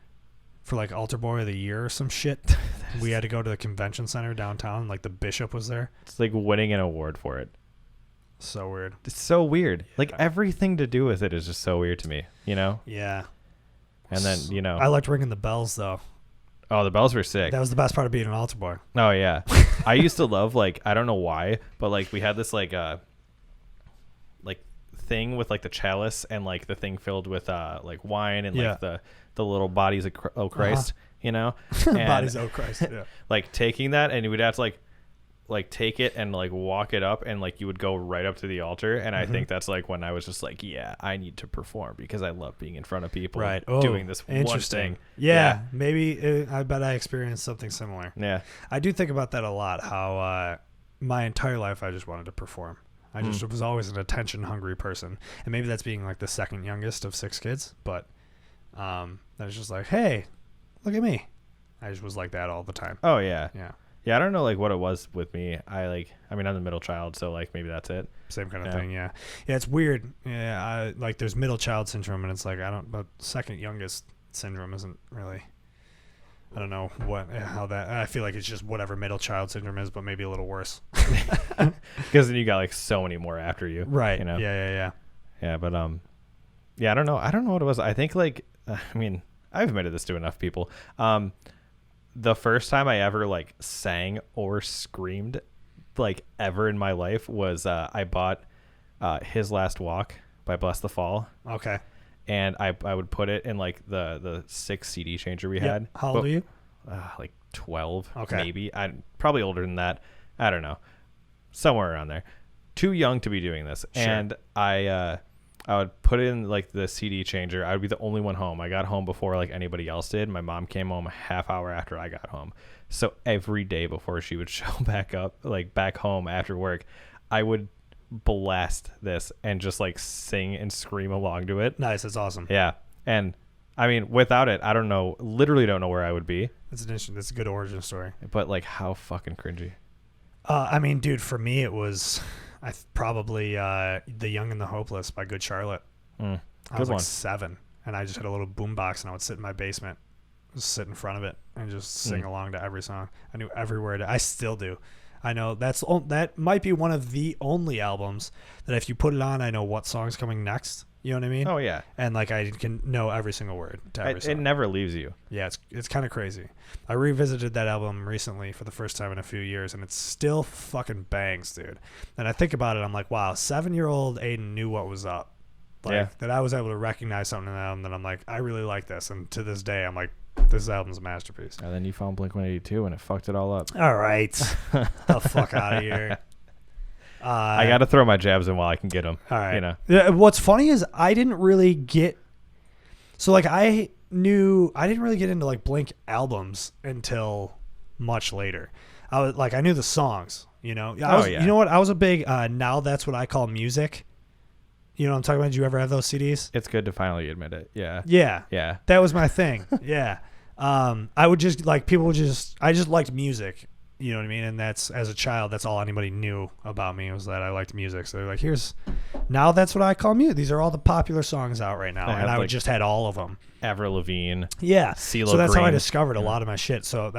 Speaker 2: for like altar boy of the year or some shit. We had to go to the convention center downtown. Like the bishop was there.
Speaker 1: It's like winning an award for it.
Speaker 2: So weird.
Speaker 1: It's so weird.
Speaker 2: Yeah.
Speaker 1: Like everything to do with it is just so weird to me.
Speaker 2: Yeah.
Speaker 1: And then
Speaker 2: I liked ringing the bells though.
Speaker 1: Oh, the bells were sick.
Speaker 2: That was the best part of being an altar boy.
Speaker 1: Oh yeah. I used to love like, I don't know why, but like we had this like thing with like the chalice and like the thing filled with like wine and like the little bodies of Christ, and
Speaker 2: bodies of Christ. Yeah.
Speaker 1: Like taking that, and you would have to like take it and like walk it up, and like you would go right up to the altar, and I think that's like when I was just like, yeah, I need to perform because I love being in front of people,
Speaker 2: right?
Speaker 1: Doing this one thing.
Speaker 2: Yeah. Maybe I bet I experienced something similar.
Speaker 1: Yeah,
Speaker 2: I do think about that a lot. How my entire life I just wanted to perform. I just was always an attention hungry person, and maybe that's being like the second youngest of 6 kids, but I was just like, hey, look at me. I just was like that all the time.
Speaker 1: Oh yeah.
Speaker 2: Yeah,
Speaker 1: I don't know like what it was with me. I'm the middle child, so like maybe that's it.
Speaker 2: Same kind of thing. Yeah, it's weird. Yeah, like there's middle child syndrome, and it's like but second youngest syndrome isn't really. I don't know how that. I feel like it's just whatever middle child syndrome is, but maybe a little worse.
Speaker 1: Because then you got like so many more after you,
Speaker 2: right? Yeah.
Speaker 1: But I don't know. I don't know what it was. I think like, I mean, I've admitted this to enough people. The first time I ever like sang or screamed like ever in my life was I bought His Last Walk by Bless the Fall.
Speaker 2: Okay.
Speaker 1: And I would put it in like the 6 CD changer we had.
Speaker 2: How old are you?
Speaker 1: Like 12,
Speaker 2: okay.
Speaker 1: Maybe. I'm probably older than that. I don't know. Somewhere around there. Too young to be doing this. Sure. And I would put it in like the CD changer. I would be the only one home. I got home before like anybody else did. My mom came home a half hour after I got home. So every day before she would show back home after work, I would blast this and just like sing and scream along to it.
Speaker 2: Nice. That's awesome.
Speaker 1: Yeah. And I mean, without it, I don't know, literally don't know where I would be.
Speaker 2: That's a good origin story.
Speaker 1: But like, how fucking cringy.
Speaker 2: I mean, dude, for me, it was probably The Young and the Hopeless by Good Charlotte. I was like 7, and I just had a little boombox, and I would sit in my basement, just sit in front of it, and just sing along to every song. I knew every word. I still do. I know that might be one of the only albums that if you put it on, I know what song's coming next. You know what I mean?
Speaker 1: Oh, yeah.
Speaker 2: And like I can know every single word to every song.
Speaker 1: It never leaves you.
Speaker 2: Yeah, it's kind of crazy. I revisited that album recently for the first time in a few years, and it still fucking bangs, dude. And I think about it, I'm like, wow, 7-year-old Aiden knew what was up. Like, that I was able to recognize something in the album that I'm like, I really like this. And to this day, I'm like, this album's a masterpiece.
Speaker 1: And then you found Blink-182, and it fucked it all up.
Speaker 2: All right. The fuck out of here.
Speaker 1: I got to throw my jabs in while I can get them.
Speaker 2: All right.
Speaker 1: You know?
Speaker 2: Yeah, what's funny is I didn't really get... So, like, I didn't really get into, like, Blink albums until much later. I knew the songs, you know? You know what? I was a big Now That's What I Call Music. You know what I'm talking about? Did you ever have those CDs?
Speaker 1: It's good to finally admit it. Yeah.
Speaker 2: Yeah.
Speaker 1: Yeah.
Speaker 2: That was my thing. Yeah. I would just, like, I just liked music. You know what I mean? And that's, as a child, that's all anybody knew about me was that I liked music. So they're like, Now That's What I Call Music. These are all the popular songs out right now. And I would just had all of them.
Speaker 1: Avril Lavigne.
Speaker 2: Yeah.
Speaker 1: CeeLo
Speaker 2: So that's
Speaker 1: Green.
Speaker 2: how I discovered a lot of my shit. So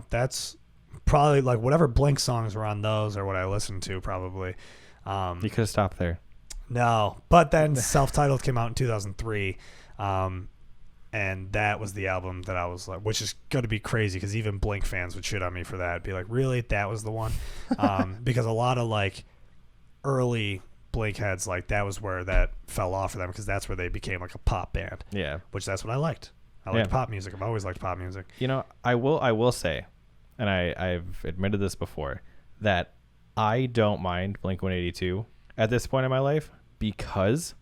Speaker 2: that's probably like whatever Blink songs were on those or what I listened to probably.
Speaker 1: You could have stopped there.
Speaker 2: No. But then Self-Titled came out in 2003. And that was the album that I was like, which is going to be crazy because even Blink fans would shit on me for that. Be like, really? That was the one? Because a lot of like early Blink heads, like that was where that fell off for them because that's where they became like a pop band.
Speaker 1: Yeah.
Speaker 2: Which that's what I liked. I liked pop music. I've always liked pop music.
Speaker 1: You know, I will say, and I've admitted this before, that I don't mind Blink-182 at this point in my life because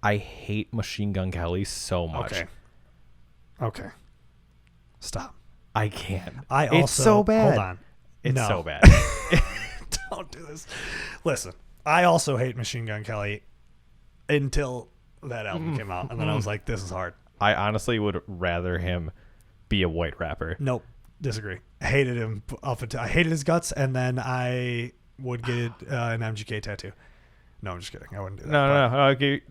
Speaker 1: I hate Machine Gun Kelly so much.
Speaker 2: Okay. Stop.
Speaker 1: I can't.
Speaker 2: It's
Speaker 1: so bad.
Speaker 2: Hold on.
Speaker 1: It's so bad.
Speaker 2: Don't do this. Listen, I also hate Machine Gun Kelly until that album came out. And then I was like, this is hard.
Speaker 1: I honestly would rather him be a white rapper.
Speaker 2: Nope. Disagree. I hated him up until I hated his guts. And then I would get an MGK tattoo. No, I'm just kidding. I wouldn't do that.
Speaker 1: No. Okay.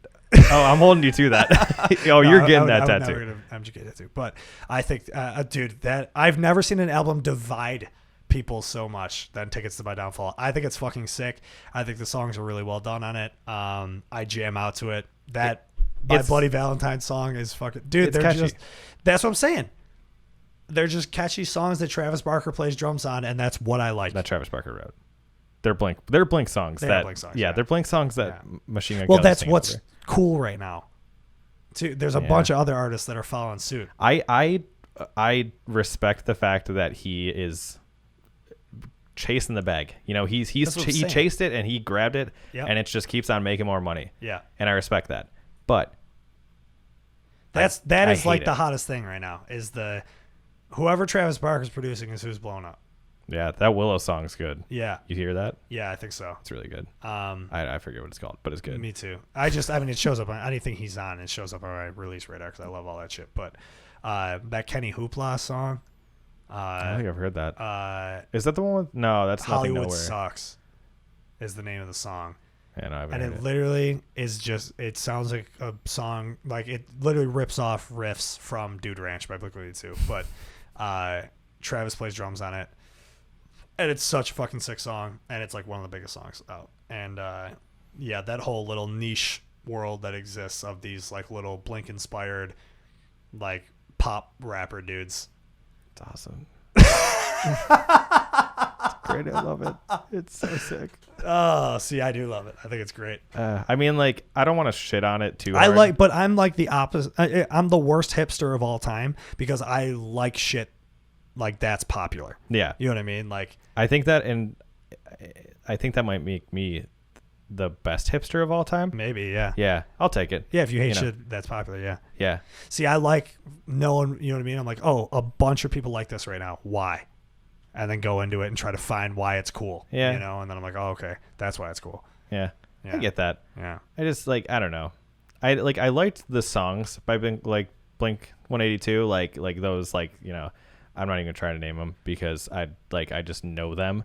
Speaker 1: Oh, I'm holding you to that. You're getting that tattoo.
Speaker 2: I would never get an MGK tattoo. But I think, dude, that I've never seen an album divide people so much than Tickets to My Downfall. I think it's fucking sick. I think the songs are really well done on it. I jam out to it. That My Bloody Valentine song is fucking... Dude, they're
Speaker 1: catchy.
Speaker 2: just... That's what I'm saying. They're just catchy songs that Travis Barker plays drums on, and that's what I like.
Speaker 1: That Travis Barker wrote. They're Blink songs. They're Blink songs that Machine Gun Kelly
Speaker 2: that's what's cool right now. There's a bunch of other artists that are following suit.
Speaker 1: I respect the fact that he is chasing the bag. You know, he chased it and he grabbed it, and it just keeps on making more money.
Speaker 2: Yeah,
Speaker 1: and I respect that. But
Speaker 2: that is like the hottest thing right now. Is whoever Travis Barker's producing is who's blowing up.
Speaker 1: Yeah, that Willow song's good.
Speaker 2: Yeah.
Speaker 1: You hear that?
Speaker 2: Yeah, I think so.
Speaker 1: It's really good. I forget what it's called, but it's good.
Speaker 2: Me too. It shows up on anything he's on. It shows up on my release radar because I love all that shit. But that Kenny Hoopla song.
Speaker 1: I don't think I've heard that. Is that the one with... No, that's
Speaker 2: Hollywood
Speaker 1: Nothing Nowhere.
Speaker 2: Sucks is the name of the song.
Speaker 1: Yeah, no,
Speaker 2: and it literally is just... It sounds like a song... Like, it literally rips off riffs from Dude Ranch by Blink-182. But Travis plays drums on it. And it's such a fucking sick song, and it's like one of the biggest songs out. And that whole little niche world that exists of these like little Blink-inspired like pop rapper dudes.
Speaker 1: It's awesome. It's great. I love it. It's so sick.
Speaker 2: Oh, see, I do love it. I think it's great.
Speaker 1: I mean, like, I don't want to shit on it too hard.
Speaker 2: But I'm like the opposite. I'm the worst hipster of all time because I like shit like that's popular.
Speaker 1: Yeah.
Speaker 2: You know what I mean? Like,
Speaker 1: I think that might make me the best hipster of all time.
Speaker 2: Maybe, yeah.
Speaker 1: Yeah, I'll take it.
Speaker 2: Yeah, if you hate shit that's popular, yeah.
Speaker 1: Yeah.
Speaker 2: See, I like knowing, you know what I mean? I'm like, oh, a bunch of people like this right now. Why? And then go into it and try to find why it's cool.
Speaker 1: Yeah.
Speaker 2: You know, and then I'm like, oh, okay, that's why it's cool.
Speaker 1: Yeah. I get that.
Speaker 2: Yeah.
Speaker 1: I just, like, I don't know. I liked the songs by Blink 182, like those, like, you know, I'm not even gonna try to name them because I just know them,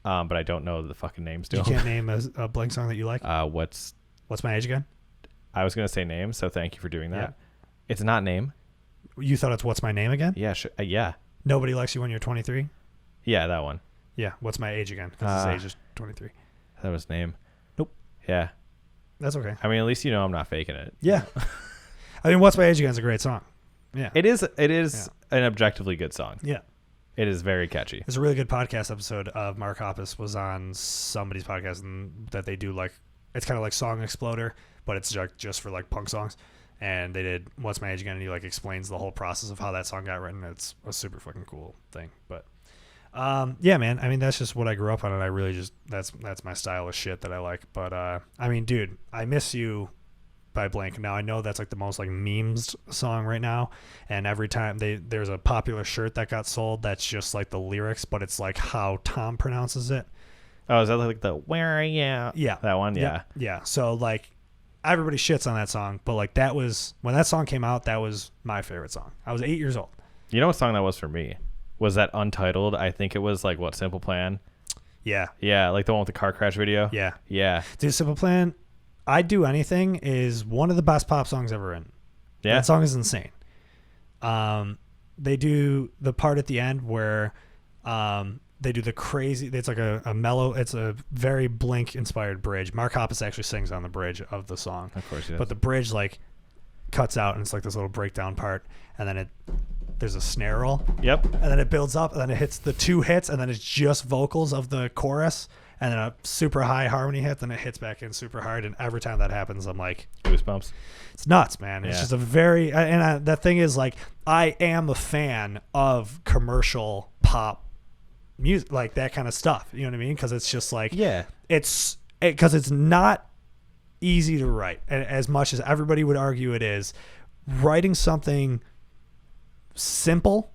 Speaker 1: but I don't know the fucking names to
Speaker 2: You
Speaker 1: them.
Speaker 2: can't name a Blink song that you like?
Speaker 1: What's
Speaker 2: My Age Again?
Speaker 1: I was gonna say Name, so thank you for doing that.
Speaker 2: Yeah.
Speaker 1: It's not Name.
Speaker 2: You thought it's What's My Name Again?
Speaker 1: Yeah, yeah.
Speaker 2: Nobody Likes You When You're 23?
Speaker 1: Yeah, that one.
Speaker 2: Yeah, What's My Age Again? Because his age is 23.
Speaker 1: That was Name.
Speaker 2: Nope.
Speaker 1: Yeah.
Speaker 2: That's okay.
Speaker 1: I mean, at least you know I'm not faking it.
Speaker 2: Yeah. I mean, What's My Age Again is a great song. Yeah.
Speaker 1: It is an objectively good song.
Speaker 2: Yeah.
Speaker 1: It is very catchy.
Speaker 2: There's a really good podcast episode of Mark Hoppus was on somebody's podcast, and that they do, like, it's kind of like Song Exploder, but it's just for like punk songs. And they did What's My Age Again, and he like explains the whole process of how that song got written. It's a super fucking cool thing. But yeah, man, I mean, that's just what I grew up on, and I really just that's my style of shit that I like. But I mean, dude, I Miss You by Blink. Now I know that's like the most like memes song right now, and every time there's a popular shirt that got sold that's just like the lyrics, but it's like how Tom pronounces it.
Speaker 1: Oh, is that like the Where Are You?
Speaker 2: Yeah,
Speaker 1: that one. Yeah.
Speaker 2: Yeah. So like everybody shits on that song, but like that was when that song came out. That was my favorite song. I was 8 years old.
Speaker 1: You know what song that was for me? Was that Untitled? I think it was like Simple Plan.
Speaker 2: Yeah.
Speaker 1: Yeah, like the one with the car crash video.
Speaker 2: Yeah.
Speaker 1: Yeah.
Speaker 2: Dude, Simple Plan, I'd Do Anything is one of the best pop songs ever written.
Speaker 1: Yeah.
Speaker 2: That song is insane. They do the part at the end where they do the crazy, it's like a mellow, it's a very Blink inspired bridge. Mark Hoppus actually sings on the bridge of the song.
Speaker 1: Of course he does.
Speaker 2: But the bridge like cuts out, and it's like this little breakdown part, and then there's a snare roll.
Speaker 1: Yep.
Speaker 2: And then it builds up, and then it hits the 2 hits, and then it's just vocals of the chorus, and then a super high harmony hit, then it hits back in super hard, and every time that happens, I'm like...
Speaker 1: Goosebumps.
Speaker 2: It's nuts, man. It's just a very... And that thing is, like, I am a fan of commercial pop music, like that kind of stuff. You know what I mean? Because it's just like...
Speaker 1: Yeah.
Speaker 2: Because it's not easy to write, and as much as everybody would argue it is. Writing something simple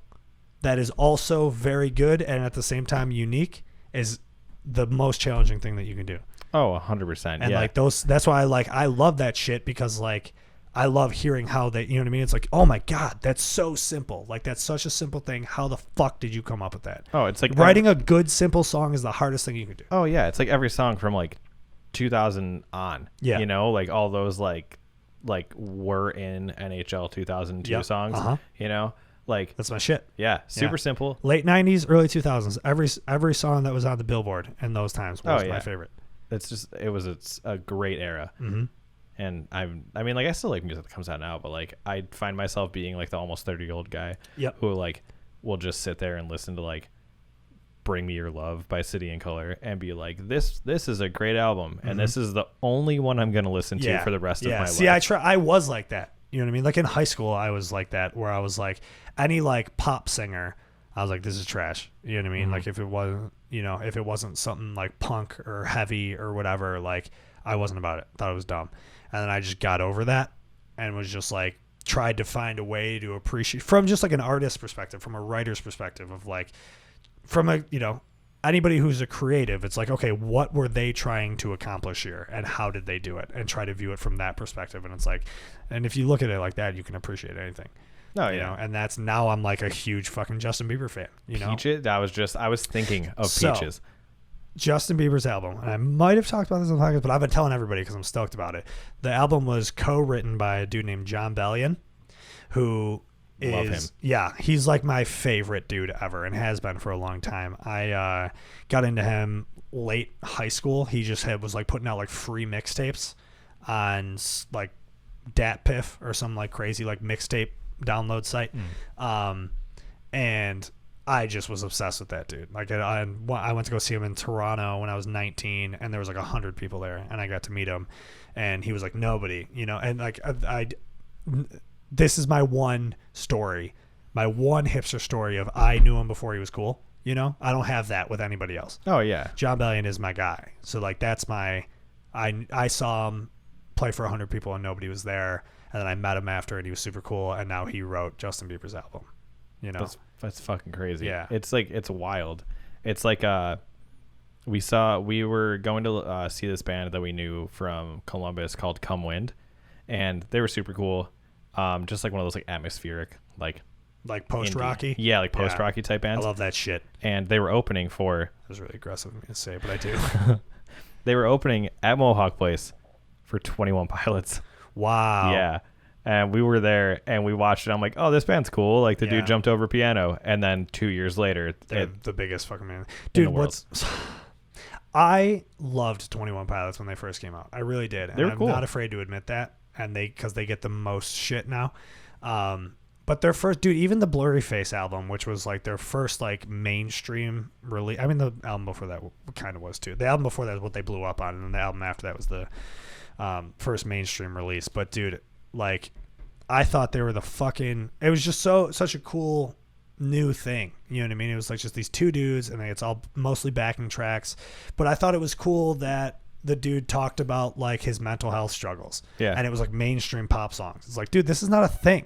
Speaker 2: that is also very good and at the same time unique is the most challenging thing that you can do.
Speaker 1: Oh, 100%.
Speaker 2: And like that's why I love that shit, because like I love hearing how they, you know what I mean? It's like, oh my God, that's so simple. Like that's such a simple thing. How the fuck did you come up with that?
Speaker 1: Oh, it's like
Speaker 2: writing a good simple song is the hardest thing you can do.
Speaker 1: Oh yeah. It's like every song from like 2000 on, you know, like all those like were in NHL 2002 songs, you know, like
Speaker 2: that's my shit.
Speaker 1: Yeah. Super simple.
Speaker 2: Late 90s, early 2000s. Every song that was on the Billboard in those times was my favorite.
Speaker 1: It's a great era. Mm-hmm. And I mean, like I still like music that comes out now, but like I find myself being like the almost 30-year-old guy who like will just sit there and listen to like Bring Me Your Love by City and Color and be like, this is a great album, and this is the only one I'm going to listen to for the rest of my life.
Speaker 2: See, I was like that. You know what I mean? Like in high school, I was like that, where I was like, any like pop singer, I was like, this is trash. You know what I mean? Mm-hmm. Like if it wasn't, if it wasn't something like punk or heavy or whatever, like I wasn't about it. Thought it was dumb. And then I just got over that and was just like, tried to find a way to appreciate from just like an artist perspective, from a writer's perspective of like, from a, anybody who's a creative, it's like, okay, what were they trying to accomplish here and how did they do it, and try to view it from that perspective. And it's like, and if you look at it like that, you can appreciate anything.
Speaker 1: Oh,
Speaker 2: And that's, now I'm like a huge fucking Justin Bieber fan,
Speaker 1: Peaches. I was thinking of Peaches.
Speaker 2: Justin Bieber's album, and I might have talked about this on the podcast, but I've been telling everybody because I'm stoked about it. The album was co-written by a dude named John Bellion, who
Speaker 1: love him.
Speaker 2: Yeah, he's like my favorite dude ever, and has been for a long time. I got into him late high school. He just was like putting out like free mixtapes on like DatPiff or some like crazy like mixtape download site. And I just was obsessed with that dude. Like I went to go see him in Toronto when I was 19, and there was like 100 people there, and I got to meet him, and he was like nobody, and like this is my one story, my one hipster story of I knew him before he was cool. I don't have that with anybody else.
Speaker 1: Oh yeah.
Speaker 2: John Bellion is my guy. So like that's I saw him play for 100 people and nobody was there. And then I met him after, and he was super cool. And now he wrote Justin Bieber's album,
Speaker 1: That's fucking crazy.
Speaker 2: Yeah.
Speaker 1: It's like, it's wild. It's like, we were going to see this band that we knew from Columbus called Come Wind. and they were super cool. Just like one of those like atmospheric like
Speaker 2: post rocky.
Speaker 1: Yeah, like post rocky type bands.
Speaker 2: I love that shit.
Speaker 1: And they were opening for.
Speaker 2: That was really aggressive of me to say, but I do.
Speaker 1: They were opening at Mohawk Place for 21 Pilots.
Speaker 2: Wow.
Speaker 1: Yeah. And we were there and we watched it. I'm like, oh, this band's cool. Like the dude jumped over piano. And then 2 years later,
Speaker 2: they're the biggest fucking man. Dude, I loved 21 Pilots when they first came out. I really did. And I'm not afraid to admit that. And because they get the most shit now. But their first, dude, even the Blurry Face album, which was like their first like mainstream release. I mean, the album before that kind of was too. The album before that is what they blew up on. And then the album after that was the first mainstream release. But dude, like, I thought they were it was just such a cool new thing. You know what I mean? It was like just these two dudes and it's all mostly backing tracks. But I thought it was cool that the dude talked about like his mental health struggles.
Speaker 1: Yeah.
Speaker 2: And it was like mainstream pop songs. It's like, dude, this is not a thing.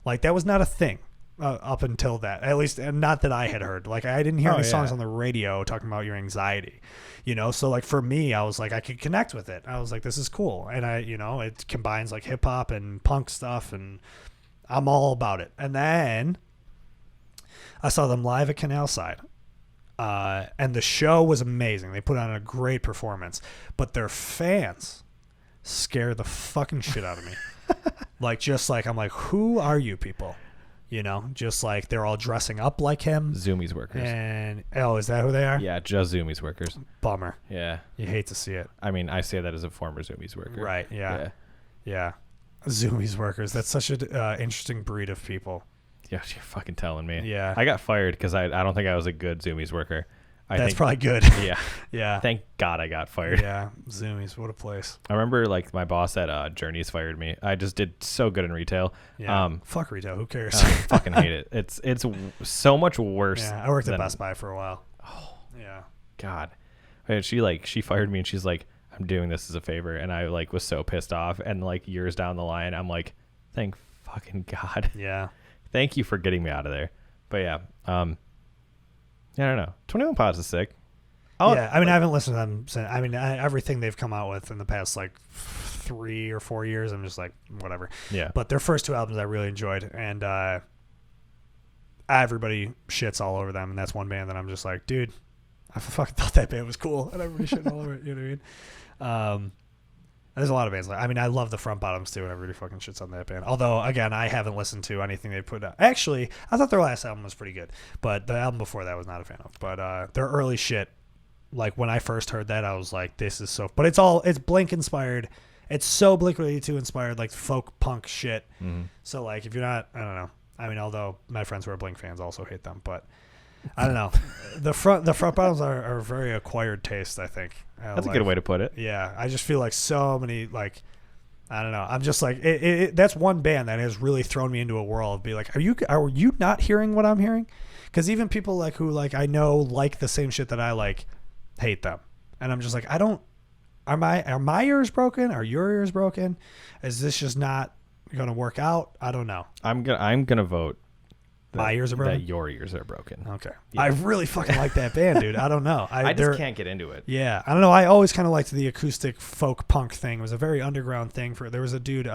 Speaker 2: Like, that was not a thing up until that. At least, and not that I had heard. Like, I didn't hear any songs on the radio talking about your anxiety, you know? So, like, for me, I was like, I could connect with it. I was like, this is cool. And it combines, like, hip-hop and punk stuff, and I'm all about it. And then I saw them live at Canal Side. And the show was amazing. They put on a great performance. But their fans scare the fucking shit out of me. I'm like, who are you people? You know, just like they're all dressing up like him.
Speaker 1: Zoomies workers.
Speaker 2: And, is that who they are?
Speaker 1: Yeah, just Zoomies workers.
Speaker 2: Bummer.
Speaker 1: Yeah.
Speaker 2: You hate to see it.
Speaker 1: I mean, I say that as a former Zoomies worker.
Speaker 2: Right, yeah. Zoomies workers. That's such an interesting breed of people.
Speaker 1: Yeah, you're fucking telling me.
Speaker 2: Yeah.
Speaker 1: I got fired because I don't think I was a good Zoomies worker.
Speaker 2: That's probably good.
Speaker 1: Yeah.
Speaker 2: Yeah.
Speaker 1: Thank God I got fired.
Speaker 2: Yeah. Zoomies, what a place.
Speaker 1: I remember like my boss at Journeys fired me. I just did so good in retail.
Speaker 2: Yeah. Fuck retail. Who cares?
Speaker 1: I fucking hate it. It's so much worse.
Speaker 2: Yeah. I worked at Best Buy for a while.
Speaker 1: Oh,
Speaker 2: yeah.
Speaker 1: God. And she fired me and she's like, I'm doing this as a favor. And I like was so pissed off. And like years down the line, I'm like, thank fucking God.
Speaker 2: Yeah.
Speaker 1: Thank you for getting me out of there. But yeah. I don't know. 21 Pilots is sick.
Speaker 2: I mean, I haven't listened to them since. I mean, everything they've come out with in the past like 3 or 4 years, I'm just like, whatever.
Speaker 1: Yeah.
Speaker 2: But their first two albums I really enjoyed, and everybody shits all over them, and that's one band that I'm just like, dude, I fucking thought that band was cool, and everybody shitting all over it. You know what I mean? There's a lot of bands. I love the Front Bottoms too, and everybody fucking shits on that band. Although, again, I haven't listened to anything they put out. Actually, I thought their last album was pretty good, but the album before that I was not a fan of. But their early shit, like when I first heard that, I was like, this is so. But it's Blink inspired. It's so Blink-182 inspired, like folk punk shit. Mm-hmm. So like, if you're not, I don't know. I mean, although my friends who are Blink fans also hate them, but I don't know. The front bottoms are a very acquired taste, I think.
Speaker 1: That's a good way to put it.
Speaker 2: Yeah, I just feel like so many, like, I don't know. I'm just like, that's one band that has really thrown me into a world. Be like, are you not hearing what I'm hearing? Because even people like who like I know like the same shit that I like, hate them, and I'm just like, I don't. Are my ears broken? Are your ears broken? Is this just not gonna work out? I don't know.
Speaker 1: I'm gonna vote.
Speaker 2: My ears are broken?
Speaker 1: That your ears are broken.
Speaker 2: Okay. Yeah. I really fucking like that band, dude. I don't know.
Speaker 1: I just can't get into it.
Speaker 2: Yeah. I don't know. I always kind of liked the acoustic folk punk thing. It was a very underground thing. There was a dude,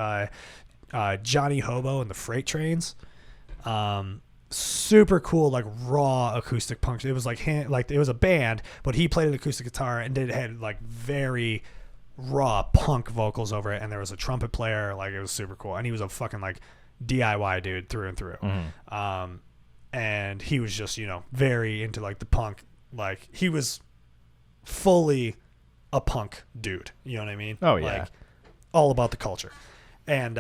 Speaker 2: Johnny Hobo and the Freight Trains. Super cool, like raw acoustic punk. It was like it was a band, but he played an acoustic guitar and it had like very raw punk vocals over it. And there was a trumpet player. Like it was super cool. And he was a fucking like DIY dude through and through. Mm-hmm. And he was just, very into like the punk, like he was fully a punk dude. You know what I mean?
Speaker 1: Oh yeah.
Speaker 2: Like all about the culture. And,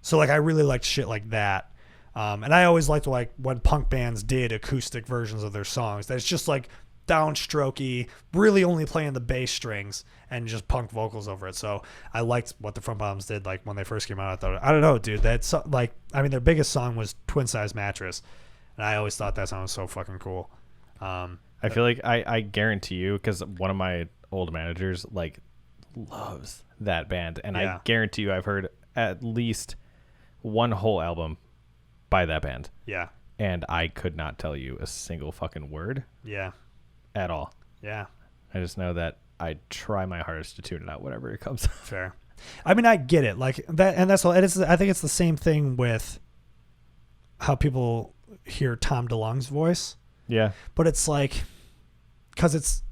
Speaker 2: so like, I really liked shit like that. And I always liked like when punk bands did acoustic versions of their songs, that's just like downstrokey, really only playing the bass strings and just punk vocals over it. So I liked what the Front Bottoms did. Like when they first came out, I thought, I don't know, dude, that's like, I mean, their biggest song was Twin Size Mattress. And I always thought that song was so fucking cool.
Speaker 1: I feel like I guarantee you, because one of my old managers like loves that band. And I guarantee you I've heard at least one whole album by that band.
Speaker 2: Yeah.
Speaker 1: And I could not tell you a single fucking word.
Speaker 2: Yeah.
Speaker 1: At all.
Speaker 2: Yeah.
Speaker 1: I just know that I try my hardest to tune it out whenever it comes.
Speaker 2: Fair. I mean, I get it. Like that, and that's all. And I think it's the same thing with how people hear Tom DeLonge's voice.
Speaker 1: Yeah.
Speaker 2: But it's like, because it's,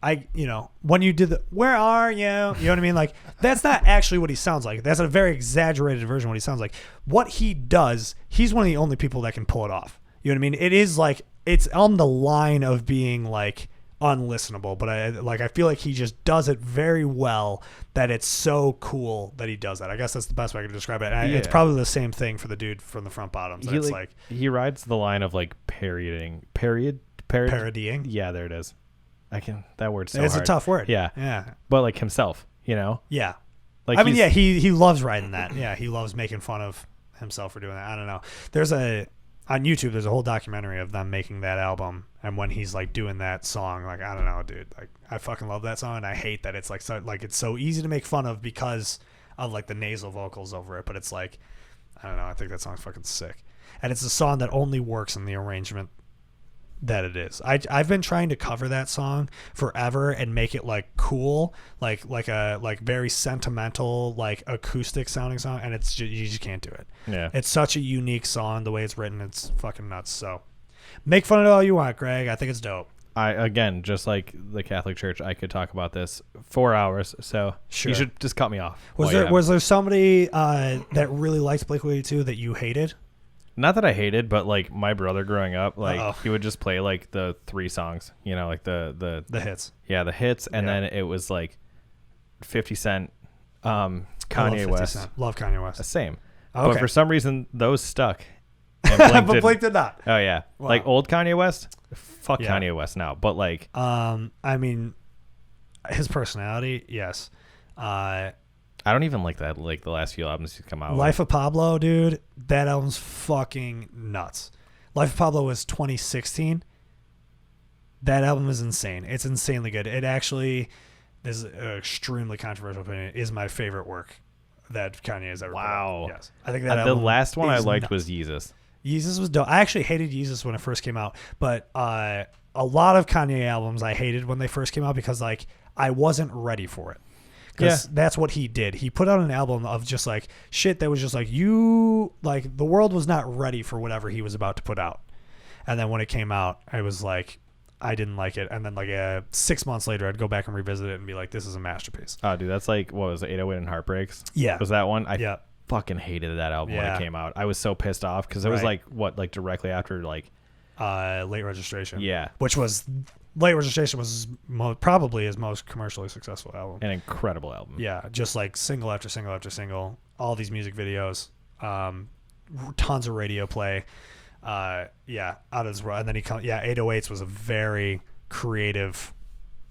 Speaker 2: when you did the, where are you? You know what I mean? Like, that's not actually what he sounds like. That's a very exaggerated version of what he sounds like. What he does, he's one of the only people that can pull it off. You know what I mean? It is like, it's on the line of being like unlistenable, but I feel like he just does it very well, that it's so cool that he does that. I guess that's the best way I can describe it. And it's probably the same thing for the dude from the Front Bottoms. It's like
Speaker 1: he rides the line of like parodying. Yeah, there it is. That word's so
Speaker 2: it's
Speaker 1: hard.
Speaker 2: A tough word.
Speaker 1: Yeah. But like himself,
Speaker 2: Yeah.
Speaker 1: Like
Speaker 2: he loves writing that. Yeah, he loves making fun of himself for doing that. I don't know. On YouTube, there's a whole documentary of them making that album, and when he's like doing that song, like, I don't know, dude, like I fucking love that song, and I hate that it's like it's so easy to make fun of because of like the nasal vocals over it, but it's like, I don't know, I think that song's fucking sick, and it's a song that only works in the arrangement that it is. I've been trying to cover that song forever and make it like cool, like very sentimental, like acoustic sounding song, and it's just, you just can't do it.
Speaker 1: Yeah,
Speaker 2: it's such a unique song. The way it's written, it's fucking nuts. So make fun of it all you want, Greg. I think it's dope.
Speaker 1: Again, just like the Catholic Church, I could talk about this 4 hours. So
Speaker 2: sure.
Speaker 1: You should just cut me off.
Speaker 2: Was there somebody that really liked Blink-182 that you hated?
Speaker 1: Not that I hated, but like my brother growing up, like he would just play like the 3 songs, like the
Speaker 2: hits.
Speaker 1: Yeah, the hits, and then it was like 50 Cent, Kanye West.
Speaker 2: Cent. Love Kanye West.
Speaker 1: The same.
Speaker 2: Okay.
Speaker 1: But for some reason, those stuck. And
Speaker 2: but Blink did not.
Speaker 1: Oh yeah,
Speaker 2: wow.
Speaker 1: Like old Kanye West. Fuck Kanye West now, but like,
Speaker 2: I mean, his personality, yes.
Speaker 1: I don't even like that. Like the last few albums he's come out.
Speaker 2: Life of Pablo, dude, that album's fucking nuts. Life of Pablo was 2016. That album is insane. It's insanely good. It actually, this is an extremely controversial opinion, is my favorite work that Kanye has ever put out. Yes, I think that
Speaker 1: the last one I liked was Yeezus.
Speaker 2: Yeezus was dope. I actually hated Yeezus when it first came out, but a lot of Kanye albums I hated when they first came out because like I wasn't ready for it. Because that's what he did. He put out an album of just like shit that was just like the world was not ready for whatever he was about to put out. And then when it came out, I was like, I didn't like it. And then like 6 months later, I'd go back and revisit it and be like, this is a masterpiece.
Speaker 1: Oh, dude, that's like, what was it, 808 and Heartbreaks?
Speaker 2: Yeah.
Speaker 1: Was that one? I fucking hated that album when it came out. I was so pissed off because it was like, like directly after like...
Speaker 2: Late Registration.
Speaker 1: Yeah.
Speaker 2: Which was... Late Registration was probably his most commercially successful album.
Speaker 1: An incredible album.
Speaker 2: Yeah, just like single after single after single, all these music videos, tons of radio play. Out of this world. And then 808s was a very creative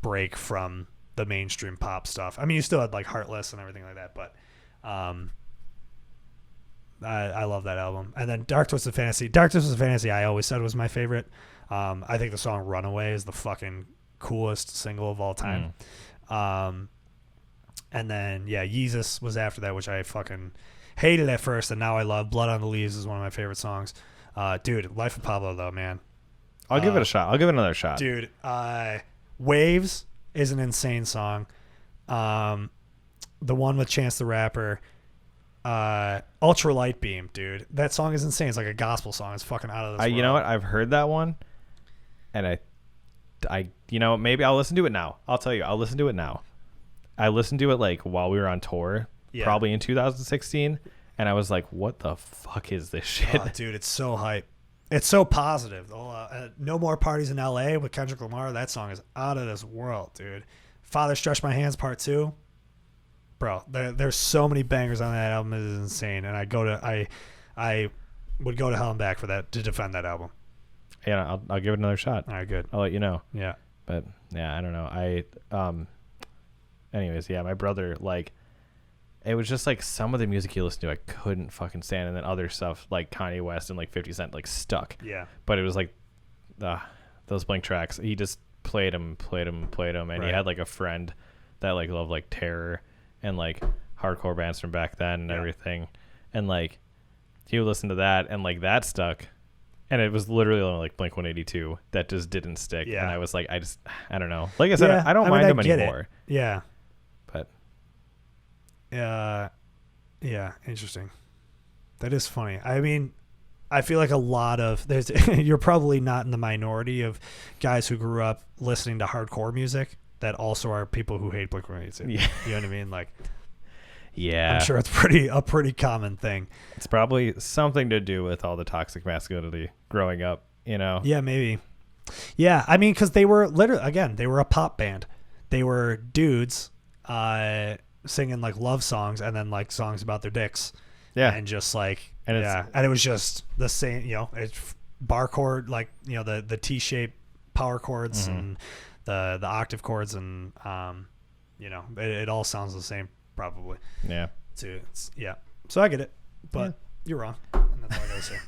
Speaker 2: break from the mainstream pop stuff. I mean, you still had like Heartless and everything like that, but I love that album. And then Dark Twisted Fantasy. Dark Twisted Fantasy I always said was my favorite. I think the song Runaway is the fucking coolest single of all time. And then, Yeezus was after that, which I fucking hated at first, and now I love. Blood on the Leaves is one of my favorite songs. Dude, Life of Pablo, though, man.
Speaker 1: I'll give it a shot. I'll give it another shot.
Speaker 2: Dude, Waves is an insane song. The one with Chance the Rapper. Ultra Light Beam, dude. That song is insane. It's like a gospel song. It's fucking out of this world.
Speaker 1: You know what? I've heard that one. And maybe I'll listen to it now. I'll tell you, I'll listen to it now. I listened to it like while we were on tour, probably in 2016, and I was like, "What the fuck is this shit?"
Speaker 2: Oh, dude, it's so hype. It's so positive. No More Parties in L.A. with Kendrick Lamar. That song is out of this world, dude. Father Stretch My Hands Part 2. Bro, there's so many bangers on that album. It is insane, and I would go to hell and back for that to defend that album.
Speaker 1: Yeah, I'll give it another shot.
Speaker 2: All right, good.
Speaker 1: I'll let you know.
Speaker 2: Yeah.
Speaker 1: But I don't know. Anyways, my brother, like, it was just like some of the music he listened to I couldn't fucking stand, and then other stuff like Kanye West and like 50 Cent like stuck.
Speaker 2: Yeah.
Speaker 1: But it was like those Blink tracks. He just played them, and he had like a friend that like loved like Terror and like hardcore bands from back then and everything, and like he would listen to that and like that stuck. And it was literally only like Blink-182 that just didn't stick.
Speaker 2: Yeah.
Speaker 1: And I was like, I don't know. Like I said, I don't mind them anymore.
Speaker 2: Yeah.
Speaker 1: But
Speaker 2: Yeah, interesting. That is funny. I mean, I feel like a lot of you're probably not in the minority of guys who grew up listening to hardcore music that also are people who hate Blink-182.
Speaker 1: Yeah.
Speaker 2: You know what I mean? Like,
Speaker 1: yeah,
Speaker 2: I'm sure it's a pretty common thing.
Speaker 1: It's probably something to do with all the toxic masculinity growing up, you know?
Speaker 2: Yeah, maybe. Yeah, I mean, because they were literally, again, they were a pop band. They were dudes singing like love songs and then like songs about their dicks.
Speaker 1: Yeah.
Speaker 2: And just like,
Speaker 1: and
Speaker 2: and it was just the same, you know, it's bar chord, like, you know, the T-shaped power chords and the octave chords and, you know, it all sounds the same probably.
Speaker 1: Yeah.
Speaker 2: Yeah. So I get it, but you're wrong. And that's all I gotta say.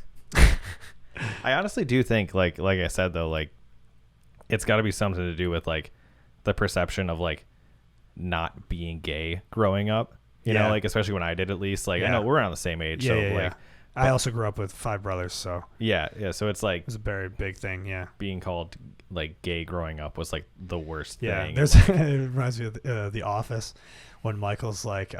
Speaker 1: I honestly do think like I said though, like it's got to be something to do with like the perception of like not being gay growing up, you know, like especially when I did, at least, like I know we're around the same age, so like
Speaker 2: I also grew up with 5 brothers, so
Speaker 1: yeah, so it's like
Speaker 2: it was a very big thing.
Speaker 1: Being called like gay growing up was like the worst thing.
Speaker 2: There's it reminds me of The Office when Michael's like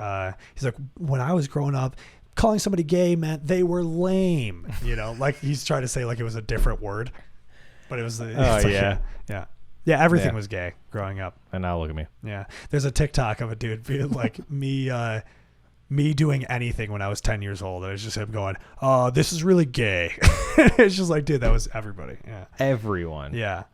Speaker 2: he's like, when I was growing up, calling somebody gay meant they were lame, you know, like he's trying to say like it was a different word, but it was everything was gay growing up.
Speaker 1: And now look at me.
Speaker 2: Yeah, there's a TikTok of a dude being like me doing anything when I was 10 years old, and it's just him going, oh, this is really gay. It's just like, dude, that was everybody.
Speaker 1: Everyone.
Speaker 2: Yeah,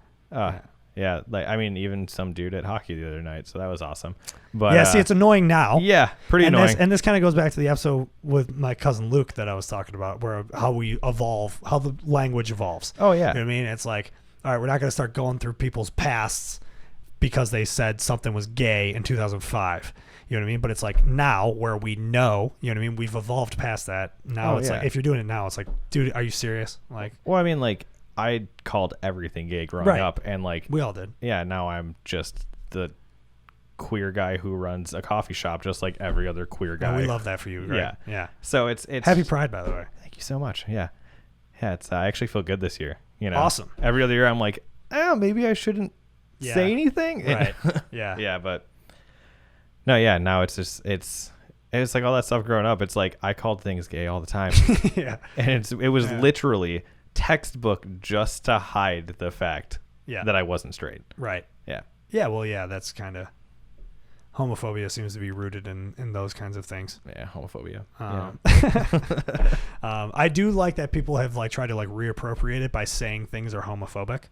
Speaker 1: like I mean, even some dude at hockey the other night, so that was awesome. But
Speaker 2: yeah, see, it's annoying now.
Speaker 1: Yeah, pretty annoying.
Speaker 2: And this kind of goes back to the episode with my cousin Luke that I was talking about, where how we evolve, how the language evolves.
Speaker 1: Oh yeah,
Speaker 2: you know what I mean? It's like, all right, we're not going to start going through people's pasts because they said something was gay in 2005. You know what I mean? But it's like now where we know, you know what I mean? We've evolved past that. Now it's like, if you're doing it now, it's like, dude, are you serious? Like,
Speaker 1: well, I mean, like I called everything gay growing up, and like
Speaker 2: we all did.
Speaker 1: Yeah, now I'm just the queer guy who runs a coffee shop, just like every other queer guy.
Speaker 2: And we love that for you, right? Yeah.
Speaker 1: So it's
Speaker 2: Happy Pride, by the way.
Speaker 1: Thank you so much. Yeah. It's I actually feel good this year. You know,
Speaker 2: awesome.
Speaker 1: Every other year I'm like, oh, maybe I shouldn't say anything.
Speaker 2: Right. Yeah.
Speaker 1: Yeah, but no, yeah. Now it's just it's like all that stuff growing up. It's like I called things gay all the time.
Speaker 2: Yeah.
Speaker 1: And it was literally textbook just to hide the fact that I wasn't straight.
Speaker 2: Right.
Speaker 1: Yeah.
Speaker 2: Yeah. Well, yeah. That's kind of homophobia seems to be rooted in those kinds of things.
Speaker 1: Yeah, homophobia.
Speaker 2: I do like that people have like tried to like reappropriate it by saying things are homophobic.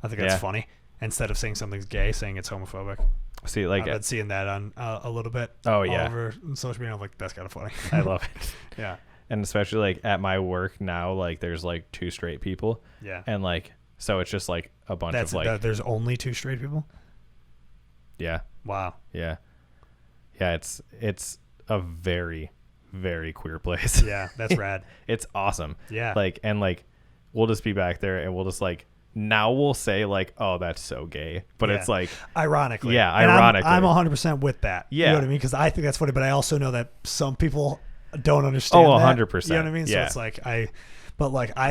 Speaker 2: I think that's funny. Instead of saying something's gay, saying it's homophobic.
Speaker 1: See, like
Speaker 2: I've been seeing that on a little bit.
Speaker 1: Oh yeah,
Speaker 2: all over social media. I'm like, that's kind of funny.
Speaker 1: I love it.
Speaker 2: Yeah,
Speaker 1: and especially like at my work now, like there's like 2 straight people.
Speaker 2: Yeah,
Speaker 1: and like so it's just like a bunch of like
Speaker 2: there's only 2 straight people.
Speaker 1: Yeah.
Speaker 2: Wow.
Speaker 1: Yeah. Yeah. It's a very, very queer place.
Speaker 2: Yeah, that's rad.
Speaker 1: It's awesome.
Speaker 2: Yeah.
Speaker 1: Like, and like, we'll just be back there and we'll just like, now we'll say like, oh, that's so gay. But it's like,
Speaker 2: ironically.
Speaker 1: Yeah, ironically.
Speaker 2: I'm 100% with that.
Speaker 1: Yeah.
Speaker 2: You know what I mean? Because I think that's funny, but I also know that some people don't understand.
Speaker 1: Oh, 100%.
Speaker 2: You know what I mean? So it's like, I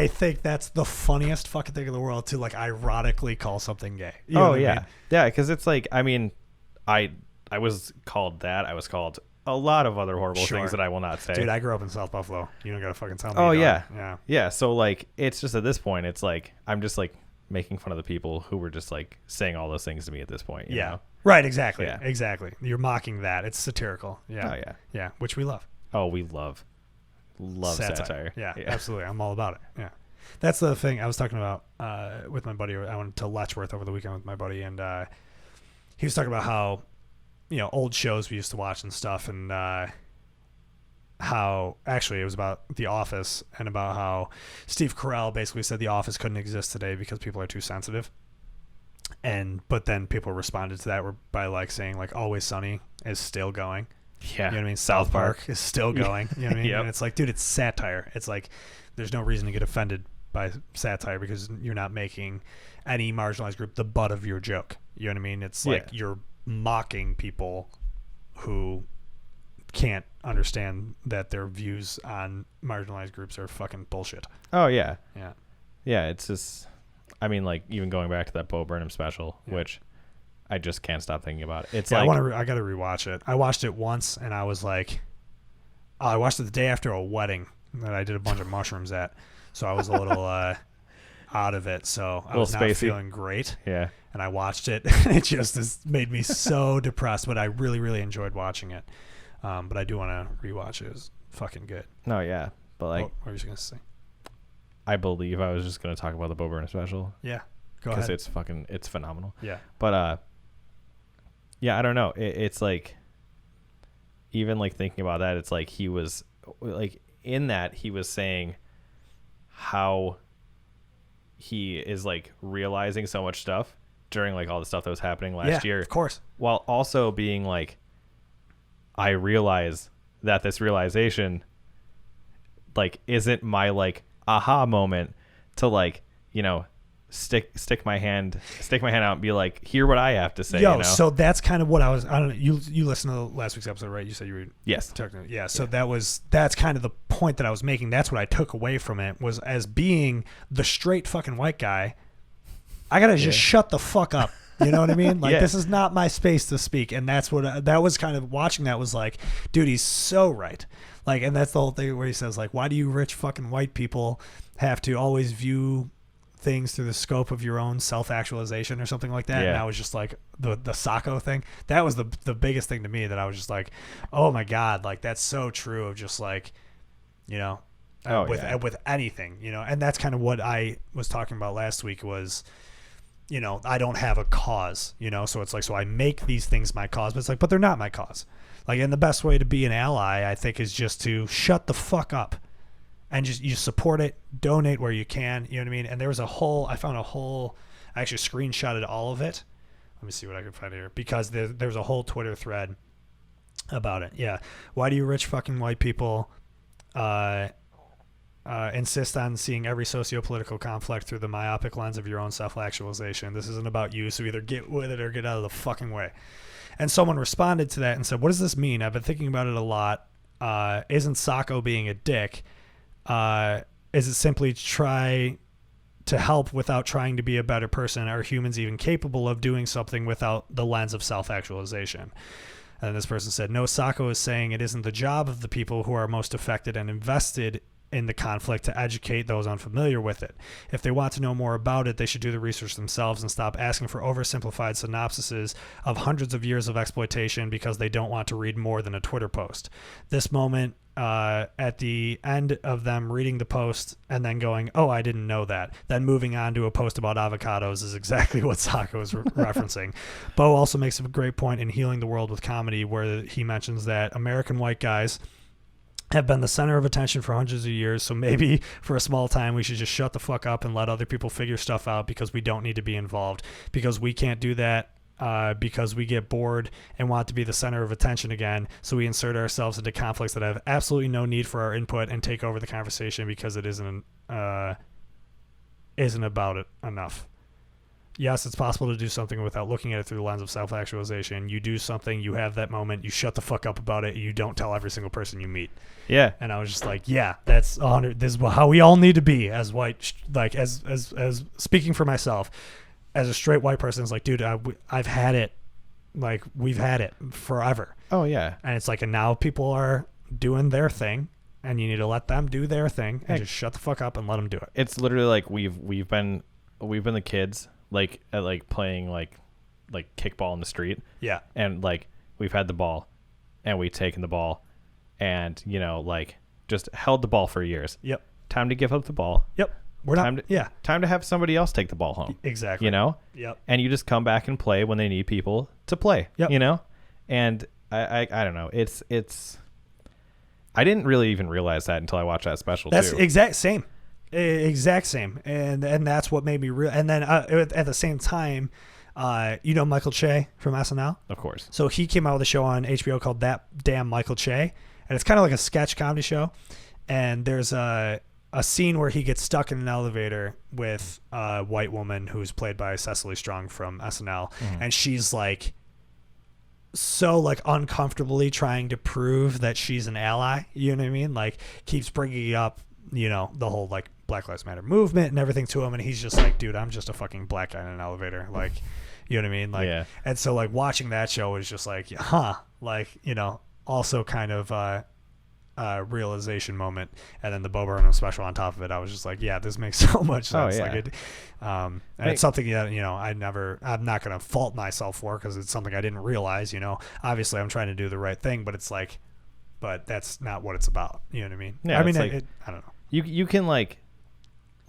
Speaker 2: think that's the funniest fucking thing in the world to like ironically call something gay. You know what I mean?
Speaker 1: Yeah. Because it's like, I mean, I was called that. I was called a lot of other horrible things that I will not say.
Speaker 2: Dude, I grew up in South Buffalo. You don't gotta fucking tell me.
Speaker 1: Oh yeah.
Speaker 2: Yeah.
Speaker 1: Yeah. So like, it's just at this point, it's like I'm just like making fun of the people who were just like saying all those things to me at this point. You know?
Speaker 2: Right. Exactly.
Speaker 1: Yeah.
Speaker 2: Exactly. You're mocking that. It's satirical. Yeah.
Speaker 1: Oh yeah.
Speaker 2: Yeah. Which we love.
Speaker 1: Oh, we love satire.
Speaker 2: Yeah, absolutely. I'm all about it. Yeah. That's the thing I was talking about with my buddy. I went to Letchworth over the weekend with my buddy, and he was talking about how, you know, old shows we used to watch and stuff, and how actually it was about The Office, and about how Steve Carell basically said The Office couldn't exist today because people are too sensitive. But then people responded to that by like saying like Always Sunny is still going.
Speaker 1: Yeah.
Speaker 2: You know what I mean? South Park is still going. You know what I mean?
Speaker 1: Yep.
Speaker 2: And it's like, dude, it's satire. It's like there's no reason to get offended by satire because you're not making any marginalized group the butt of your joke. You know what I mean? It's like you're mocking people who can't understand that their views on marginalized groups are fucking bullshit.
Speaker 1: Oh yeah.
Speaker 2: Yeah.
Speaker 1: Yeah, it's just, I mean, like even going back to that Bo Burnham special, which I just can't stop thinking about it. It's
Speaker 2: I
Speaker 1: like
Speaker 2: I got to rewatch it. I watched it once and I was like, I watched it the day after a wedding that I did a bunch of mushrooms at. So I was a little out of it. So I was not feeling great.
Speaker 1: Yeah.
Speaker 2: And I watched it and it just made me so depressed, but I really, really enjoyed watching it. But I do want to rewatch it. It was fucking good.
Speaker 1: No, yeah. But like,
Speaker 2: what were you going to say?
Speaker 1: I believe I was just going to talk about the Bo Burnham special.
Speaker 2: Yeah. Go ahead.
Speaker 1: Because it's phenomenal.
Speaker 2: Yeah.
Speaker 1: But, yeah, I don't know. It's like, even like thinking about that, it's like he was like in that he was saying how he is like realizing so much stuff during like all the stuff that was happening last year.
Speaker 2: Of course.
Speaker 1: While also being like, I realize that this realization like isn't my like aha moment to like, you know, stick my hand out and be like, hear what I have to say.
Speaker 2: Yo,
Speaker 1: you know? So
Speaker 2: that's kind of what I don't know. You listened to last week's episode, right? You said you were
Speaker 1: yes.
Speaker 2: Yeah. So that's kind of the point that I was making. That's what I took away from it, was as being the straight fucking white guy, I gotta just shut the fuck up. You know what I mean? Like this is not my space to speak. And that's what that was kind of watching. That was like, dude, he's so right. Like, and that's the whole thing where he says like, why do you rich fucking white people have to always view things through the scope of your own self-actualization or something like that? And that was just like the Sacco thing. That was the biggest thing to me, that I was just like, oh my God, like that's so true of just like, you know, with anything, you know. And that's kind of what I was talking about last week was, you know, I don't have a cause, you know, so it's like, so I make these things my cause, but it's like, but they're not my cause. Like, and the best way to be an ally, I think, is just to shut the fuck up and just, you support it, donate where you can, you know what I mean? And there was I found a whole, I actually screenshotted all of it. Let me see what I can find here, because there's a whole Twitter thread about it. Yeah. Why do you rich fucking white people insist on seeing every socio-political conflict through the myopic lens of your own self-actualization? This isn't about you, so either get with it or get out of the fucking way. And someone responded to that and said, what does this mean? I've been thinking about it a lot. Isn't Sacco being a dick? Is it simply try to help without trying to be a better person? Are humans even capable of doing something without the lens of self-actualization? And this person said, no, Sacco is saying it isn't the job of the people who are most affected and invested in the conflict to educate those unfamiliar with it. If they want to know more about it, they should do the research themselves and stop asking for oversimplified synopsises of hundreds of years of exploitation because they don't want to read more than a Twitter post. This moment at the end of them reading the post and then going, oh, I didn't know that, then moving on to a post about avocados is exactly what Sacco is referencing. Bo also makes a great point in Healing the World with Comedy, where he mentions that American white guys have been the center of attention for hundreds of years, so maybe for a small time we should just shut the fuck up and let other people figure stuff out, because we don't need to be involved, because we can't do that, because we get bored and want to be the center of attention again, so we insert ourselves into conflicts that have absolutely no need for our input and take over the conversation because it isn't about it enough. Yes, it's possible to do something without looking at it through the lens of self-actualization. You do something, you have that moment, you shut the fuck up about it, and you don't tell every single person you meet. Yeah. And I was just like, yeah, that's 100. This is how we all need to be as white, like as speaking for myself, as a straight white person. It's like, dude, I've had it. Like, we've had it forever. Oh yeah. And it's like, and now people are doing their thing, and you need to let them do their thing and just shut the fuck up and let them do it.
Speaker 1: It's literally like we've been the kids. Like playing like kickball in the street. Yeah. And like we've had the ball and we've taken the ball and, you know, like just held the ball for years. Yep. Time to give up the ball. Yep. Time to have somebody else take the ball home. Exactly. You know? Yep. And you just come back and play when they need people to play. Yep. You know? And I don't know. It's I didn't really even realize that until I watched that special.
Speaker 2: That's exact same. And that's what made me real. And then at the same time, you know Michael Che from SNL?
Speaker 1: Of course.
Speaker 2: So he came out with a show on HBO called That Damn Michael Che, and it's kind of like a sketch comedy show. And there's a scene where he gets stuck in an elevator with a white woman who's played by Cecily Strong from SNL, and she's like so like uncomfortably trying to prove that she's an ally. You know what I mean? Like keeps bringing up, you know, the whole like Black Lives Matter movement and everything to him, and he's just like, dude, I'm just a fucking black guy in an elevator, like, you know what I mean? Like,
Speaker 1: yeah.
Speaker 2: And so like watching that show was just like, like, you know, also kind of realization moment. And then the Bo Burnham special on top of it, I was just like, yeah, this makes so much sense.
Speaker 1: Oh, yeah.
Speaker 2: Like it, and it's something that, you know, I'm not going to fault myself for, because it's something I didn't realize, you know. Obviously I'm trying to do the right thing, but it's like, but that's not what it's about. You know what I mean?
Speaker 1: Yeah,
Speaker 2: I mean,
Speaker 1: like,
Speaker 2: I don't know.
Speaker 1: You can like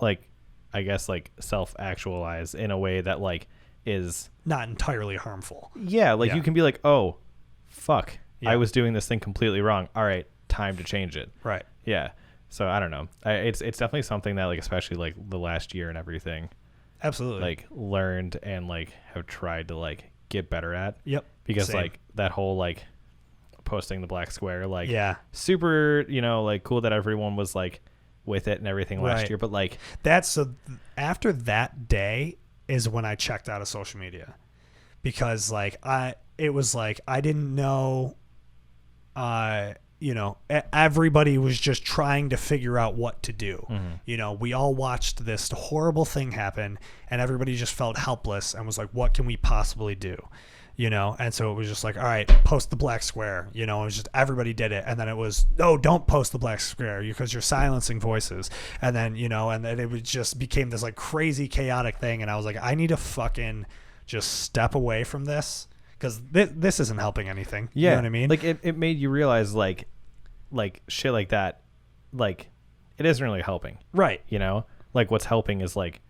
Speaker 1: I guess like self-actualize in a way that like is
Speaker 2: not entirely harmful.
Speaker 1: Yeah, like you can be like, oh, fuck,
Speaker 2: yeah.
Speaker 1: I was doing this thing completely wrong. All right, time to change it.
Speaker 2: Right.
Speaker 1: Yeah. So I don't know. It's definitely something that like, especially like the last year and everything,
Speaker 2: absolutely,
Speaker 1: like learned and like have tried to like get better at.
Speaker 2: Yep.
Speaker 1: Because
Speaker 2: Same.
Speaker 1: like that whole like posting the black square, like
Speaker 2: yeah,
Speaker 1: super, you know, like cool that everyone was like with it and everything last year, but like
Speaker 2: that's so after that day is when I checked out of social media, because like it was like I didn't know, you know, everybody was just trying to figure out what to do.
Speaker 1: Mm-hmm.
Speaker 2: You know, we all watched this horrible thing happen, and everybody just felt helpless and was like, what can we possibly do? You know, and so it was just like, all right, post the black square. You know, it was just everybody did it, and then it was, no, don't post the black square because you're silencing voices. And then, you know, and then it was just became this like crazy chaotic thing, and I was like, I need to fucking just step away from this, because this isn't helping anything.
Speaker 1: Yeah,
Speaker 2: you know what I mean?
Speaker 1: Like it made you realize like shit like that, like it isn't really helping.
Speaker 2: Right.
Speaker 1: You know, like what's helping is like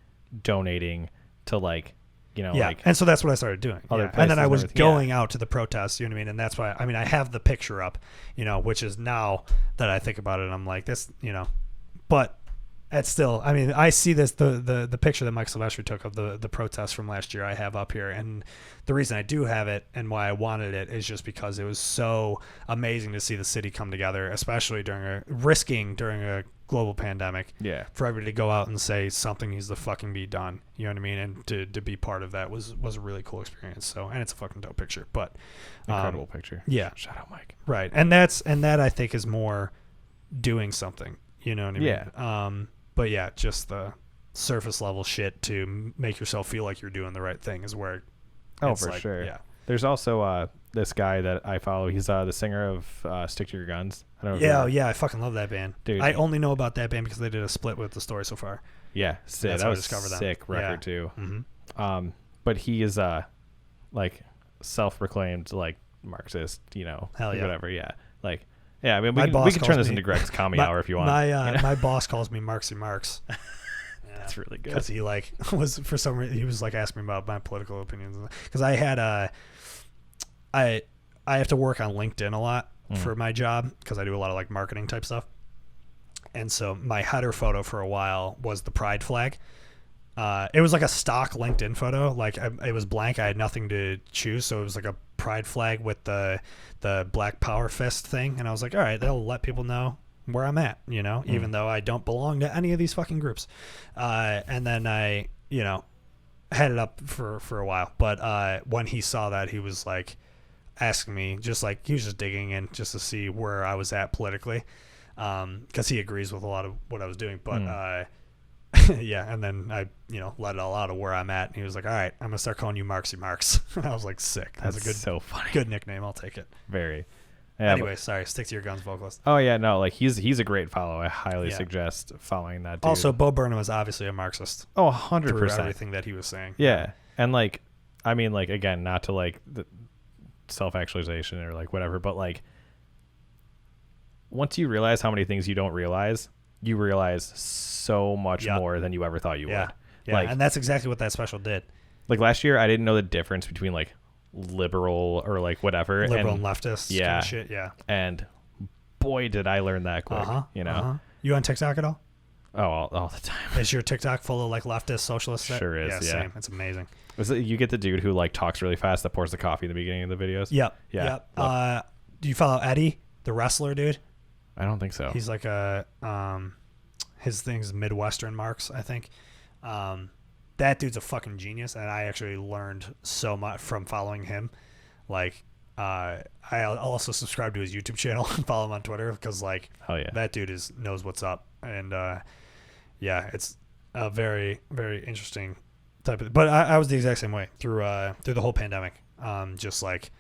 Speaker 1: donating to like, you know,
Speaker 2: yeah.
Speaker 1: like,
Speaker 2: and so that's what I started doing.
Speaker 1: Other
Speaker 2: Yeah. And then I was
Speaker 1: places and
Speaker 2: going out to the protests, you know what I mean? And that's why, I mean, I have the picture up, you know, which is now that I think about it, I'm like, this, you know, but it's still, I mean, I see this, the picture that Mike Silvestri took of the protest from last year I have up here. And the reason I do have it and why I wanted it is just because it was so amazing to see the city come together, especially during a global pandemic.
Speaker 1: Yeah.
Speaker 2: For everybody to go out and say something needs to fucking be done. You know what I mean? And to be part of that was a really cool experience. So, and it's a fucking dope picture, but
Speaker 1: incredible picture.
Speaker 2: Yeah.
Speaker 1: Shout out Mike.
Speaker 2: Right. And that I think is more doing something, you know what I mean?
Speaker 1: Yeah.
Speaker 2: But yeah, just the surface level shit to make yourself feel like you're doing the right thing is where
Speaker 1: for like, sure.
Speaker 2: Yeah.
Speaker 1: There's also this guy that I follow. He's the singer of Stick to Your Guns. I don't
Speaker 2: Yeah,
Speaker 1: know.
Speaker 2: yeah, I fucking love that band.
Speaker 1: Dude,
Speaker 2: I only know about that band because they did a split with The Story So Far.
Speaker 1: Yeah, sick. That was a sick record too.
Speaker 2: Mm-hmm.
Speaker 1: But he is like self-proclaimed like Marxist, you know,
Speaker 2: hell yeah,
Speaker 1: whatever. Yeah, like yeah. I mean, we can turn this into Greg's commie hour if you want.
Speaker 2: My boss calls me Marxy Marx.
Speaker 1: That's really good.
Speaker 2: Because he like was for some reason he was like asking me about my political opinions, because I had I have to work on LinkedIn a lot for my job because I do a lot of like marketing type stuff, and so my header photo for a while was the pride flag. It was like a stock LinkedIn photo, like it was blank. I had nothing to choose, so it was like a pride flag with the black power fist thing, and I was like, all right, that'll let people know where I'm at, you know, even though I don't belong to any of these fucking groups. And then I, you know, had it up for a while, but when he saw that, he was like asking me, just like he was just digging in just to see where I was at politically, because he agrees with a lot of what I was doing, but yeah, and then I, you know, let it all out of where I'm at, and he was like, all right, I'm gonna start calling you Marxy Marx. I was like, sick. That's a good,
Speaker 1: so funny,
Speaker 2: good nickname. I'll take it.
Speaker 1: Very. Yeah,
Speaker 2: anyway, sorry. Stick to your guns, vocalist.
Speaker 1: Oh yeah, no, like he's a great follow. I highly suggest following that dude.
Speaker 2: Also, Bo Burnham is obviously a Marxist.
Speaker 1: Oh, 100%.
Speaker 2: Everything that he was saying.
Speaker 1: Yeah, and like, I mean, like again, not to like the self-actualization or like whatever, but like once you realize how many things you don't realize, you realize so much more than you ever thought you would.
Speaker 2: Yeah,
Speaker 1: like,
Speaker 2: and that's exactly what that special did.
Speaker 1: Like last year, I didn't know the difference between like liberal or like whatever
Speaker 2: liberal and leftist
Speaker 1: yeah
Speaker 2: kind of shit. Yeah,
Speaker 1: and boy did I learn that quick. You know,
Speaker 2: you on TikTok at all?
Speaker 1: Oh, all the time.
Speaker 2: Is your TikTok full of like leftist socialist shit?
Speaker 1: Sure is. Yeah,
Speaker 2: same. It's amazing.
Speaker 1: You get the dude who like talks really fast that pours the coffee in the beginning of the videos?
Speaker 2: Yep.
Speaker 1: Yeah.
Speaker 2: Do you follow Eddie, the wrestler dude?
Speaker 1: I don't think so.
Speaker 2: He's like a his thing's Midwestern Marx, I think. That dude's a fucking genius, and I actually learned so much from following him. Like, I also subscribe to his YouTube channel and follow him on Twitter because, like,
Speaker 1: hell yeah,
Speaker 2: that dude knows what's up. And Yeah, it's a very, very interesting type of. But I was the exact same way through the whole pandemic. Just like,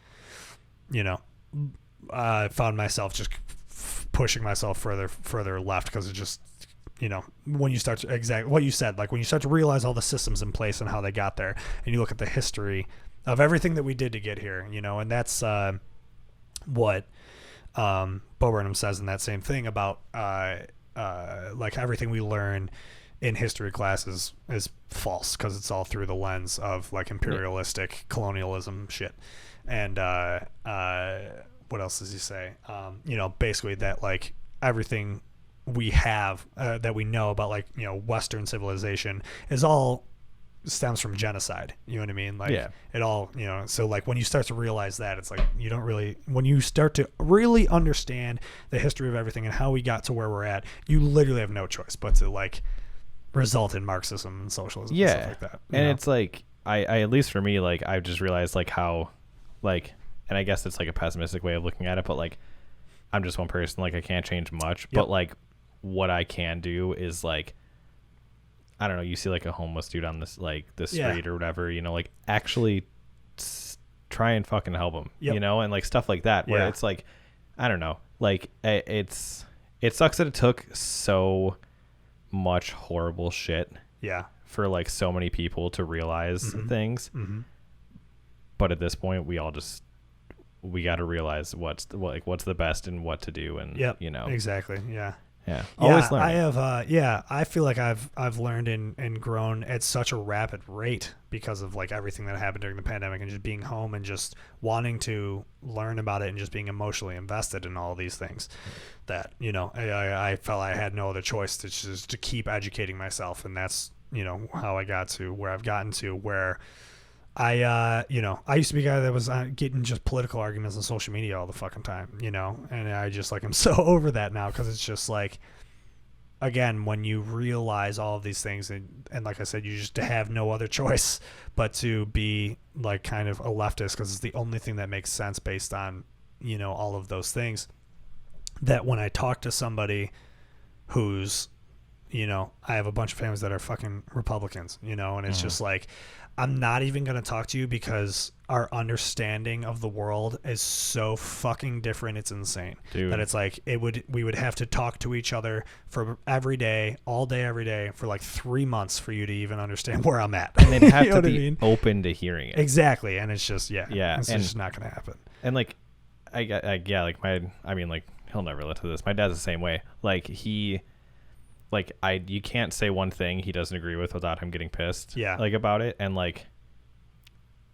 Speaker 2: I found myself just pushing myself further left because it just, when you start to exactly what you said, like when you start to realize all the systems in place and how they got there, and you look at the history of everything that we did to get here, and that's what Bo Burnham says in that same thing about like everything we learn in history classes is false because it's all through the lens of like imperialistic colonialism shit. And what else does he say? Basically that like everything we have that we know about like Western civilization is all stems from genocide. You know what I mean? Like it all, so like when you start to realize that, it's like when you start to really understand the history of everything and how we got to where we're at, you literally have no choice but to like result in Marxism and socialism and stuff like that.
Speaker 1: And it's like I at least for me, like I've just realized like how like, and I guess it's like a pessimistic way of looking at it, but like I'm just one person, like I can't change much. But like what I can do is like, I don't know, you see like a homeless dude on this like the street or whatever, like actually try and fucking help him, and like stuff like that where it's like, I don't know, like it sucks that it took so much horrible shit for like so many people to realize things. But at this point we got to realize what's the best and what to do, and
Speaker 2: exactly.
Speaker 1: Always learning.
Speaker 2: I have I feel like I've learned and grown at such a rapid rate because of like everything that happened during the pandemic and just being home and just wanting to learn about it and just being emotionally invested in all these things that I felt I had no other choice to keep educating myself, and that's how I got to where I've gotten to, where I used to be a guy that was getting just political arguments on social media all the fucking time, and I just like, I'm so over that now because it's just like, again, when you realize all of these things and like I said, you just have no other choice but to be like kind of a leftist because it's the only thing that makes sense based on, all of those things, that when I talk to somebody who's, I have a bunch of families that are fucking Republicans, and it's just like, I'm not even going to talk to you because our understanding of the world is so fucking different. It's insane. Dude. That it's like we would have to talk to each other for every day, all day, every day for like 3 months for you to even understand where I'm at.
Speaker 1: And they'd have to be open to hearing it.
Speaker 2: Exactly. And it's just, it's just not going to happen.
Speaker 1: And like, he'll never listen to this. My dad's the same way. Like you can't say one thing he doesn't agree with without him getting pissed. Like about it. And like,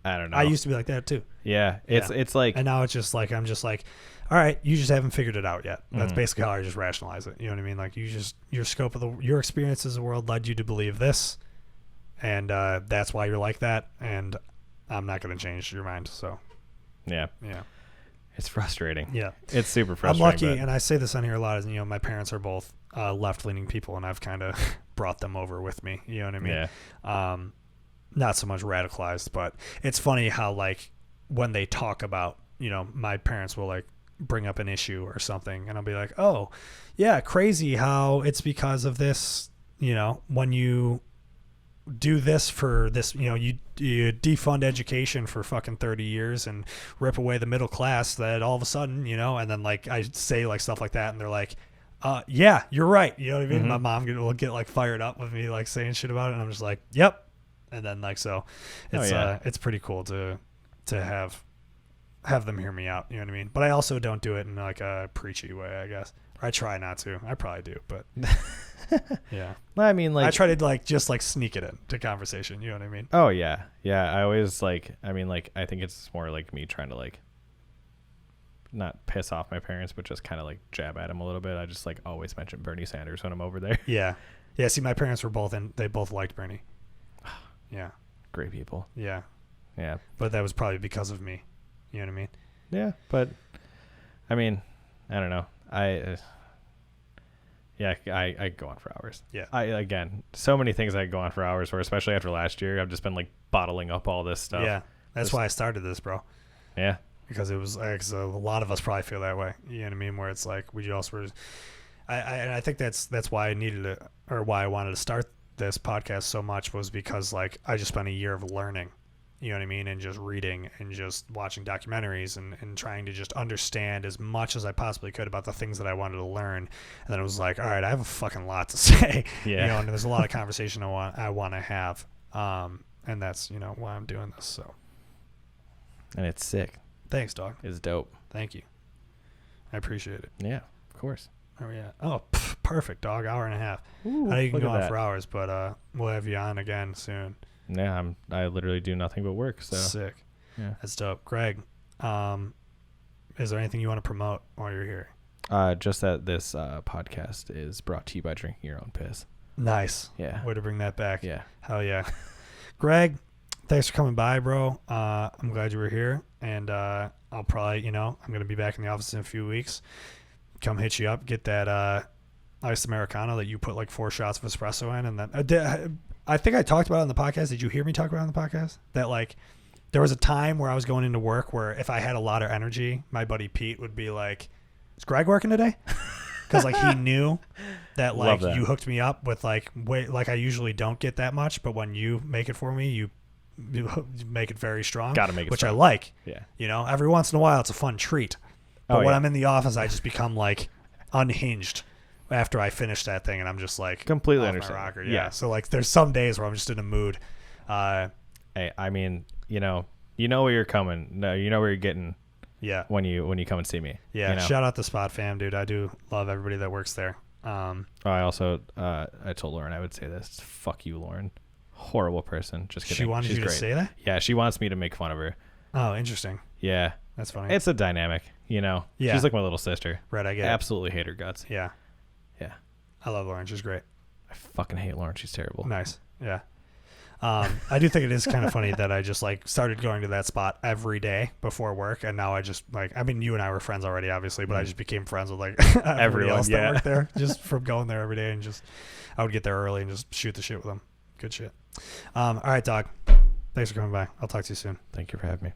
Speaker 1: I don't know.
Speaker 2: I used to be like that too.
Speaker 1: Yeah. It's like,
Speaker 2: and now it's just like, I'm just like, all right, you just haven't figured it out yet. That's basically how I just rationalize it. You know what I mean? Like your scope of your experiences of the world led you to believe this. And that's why you're like that. And I'm not going to change your mind. So yeah.
Speaker 1: It's frustrating.
Speaker 2: Yeah.
Speaker 1: It's super frustrating.
Speaker 2: I'm lucky. And I say this on here a lot, is, my parents are both left-leaning people, and I've kind of brought them over with me. You know what I mean? Yeah. Not so much radicalized, but it's funny how like when they talk about, my parents will like bring up an issue or something, and I'll be like, oh yeah, crazy how it's because of this, when you do this for this, you defund education for fucking 30 years and rip away the middle class, that all of a sudden, and then like I say like stuff like that, and they're like, yeah, you're right. You know what I mean? My mom will get like fired up with me like saying shit about it, and I'm just like, yep. And then like, so it's it's pretty cool to have them hear me out. You know what I mean? But I also don't do it in like a preachy way, I guess. Or I try not to. I probably do, but yeah.
Speaker 1: I mean, like,
Speaker 2: I try to like just like sneak it into conversation. You know what I mean?
Speaker 1: Oh yeah, yeah. I always like. I mean, like, I think it's more like me trying to like not piss off my parents, but just kind of like jab at them a little bit. I just like always mention Bernie Sanders when I'm over there.
Speaker 2: Yeah. See, my parents were both they both liked Bernie. Yeah.
Speaker 1: Great people.
Speaker 2: Yeah.
Speaker 1: Yeah.
Speaker 2: But that was probably because of me. You know what I mean?
Speaker 1: Yeah. But I mean, I don't know. I go on for hours.
Speaker 2: Yeah.
Speaker 1: Again, so many things I go on for hours for, especially after last year. I've just been like bottling up all this stuff.
Speaker 2: Yeah. That's why I started this, bro.
Speaker 1: Yeah.
Speaker 2: Because it was like, a lot of us probably feel that way. You know what I mean? Where it's like, I think that's why I needed to, or why I wanted to start this podcast so much, was because like I just spent a year of learning, you know what I mean, and just reading and just watching documentaries and trying to just understand as much as I possibly could about the things that I wanted to learn. And then it was like, all right, I have a fucking lot to say, you know, and there's a lot of conversation I want to have, and that's, you know, why I'm doing this. So,
Speaker 1: and it's sick.
Speaker 2: Thanks, dog.
Speaker 1: It's dope.
Speaker 2: Thank you. I appreciate it.
Speaker 1: Yeah, of course.
Speaker 2: Oh yeah. Oh, perfect, dog. Hour and a half.
Speaker 1: Ooh,
Speaker 2: I know you can go on for hours, but we'll have you on again soon.
Speaker 1: Yeah, I literally do nothing but work. So
Speaker 2: sick.
Speaker 1: Yeah,
Speaker 2: that's dope. Greg, is there anything you want to promote while you're here?
Speaker 1: Just that this podcast is brought to you by drinking your own piss.
Speaker 2: Nice.
Speaker 1: Yeah.
Speaker 2: Way to bring that back.
Speaker 1: Yeah.
Speaker 2: Hell yeah. Greg, thanks for coming by, bro. I'm glad you were here, and I'll probably, you know, I'm gonna be back in the office in a few weeks. Come hit you up, get that iced Americano that you put like 4 shots of espresso in, and then I think I talked about it on the podcast. Did you hear me talk about it on the podcast? That like there was a time where I was going into work where if I had a lot of energy, my buddy Pete would be like, "Is Greg working today?" Because like he knew that like you hooked me up with like I usually don't get that much, but when you make it for me, you make it very strong.
Speaker 1: Gotta make it
Speaker 2: which
Speaker 1: strong.
Speaker 2: I like.
Speaker 1: Yeah.
Speaker 2: You know, every once in a while it's a fun treat. But when I'm in the office, I just become like unhinged after I finish that thing, and I'm just like
Speaker 1: completely
Speaker 2: off
Speaker 1: understand.
Speaker 2: my rocker. Yeah. So like, there's some days where I'm just in a mood.
Speaker 1: Hey, I mean, you know where you're coming. No, you know where you're getting.
Speaker 2: Yeah.
Speaker 1: When you come and see me.
Speaker 2: Yeah.
Speaker 1: You know?
Speaker 2: Shout out the Spot fam, dude. I do love everybody that works there.
Speaker 1: I also I told Lauren I would say this. Fuck you, Lauren. Horrible person. Just kidding.
Speaker 2: She wanted
Speaker 1: She's
Speaker 2: you
Speaker 1: great.
Speaker 2: to say that?
Speaker 1: Yeah, she wants me to make fun of her.
Speaker 2: Oh, interesting.
Speaker 1: Yeah.
Speaker 2: That's funny.
Speaker 1: It's a dynamic, you know.
Speaker 2: Yeah.
Speaker 1: She's like my little sister.
Speaker 2: Right, I get it.
Speaker 1: Absolutely hate her guts.
Speaker 2: Yeah.
Speaker 1: Yeah.
Speaker 2: I love Lauren. She's great.
Speaker 1: I fucking hate Lauren. She's terrible.
Speaker 2: Nice. Yeah. I do think it is kind of funny that I just like started going to that spot every day before work, and now I just like, I mean, you and I were friends already, obviously, but I just became friends with like everybody else that worked there just from going there every day, and just I would get there early and just shoot the shit with them. Good shit. All right, dog. Thanks for coming by. I'll talk to you soon.
Speaker 1: Thank you for having me.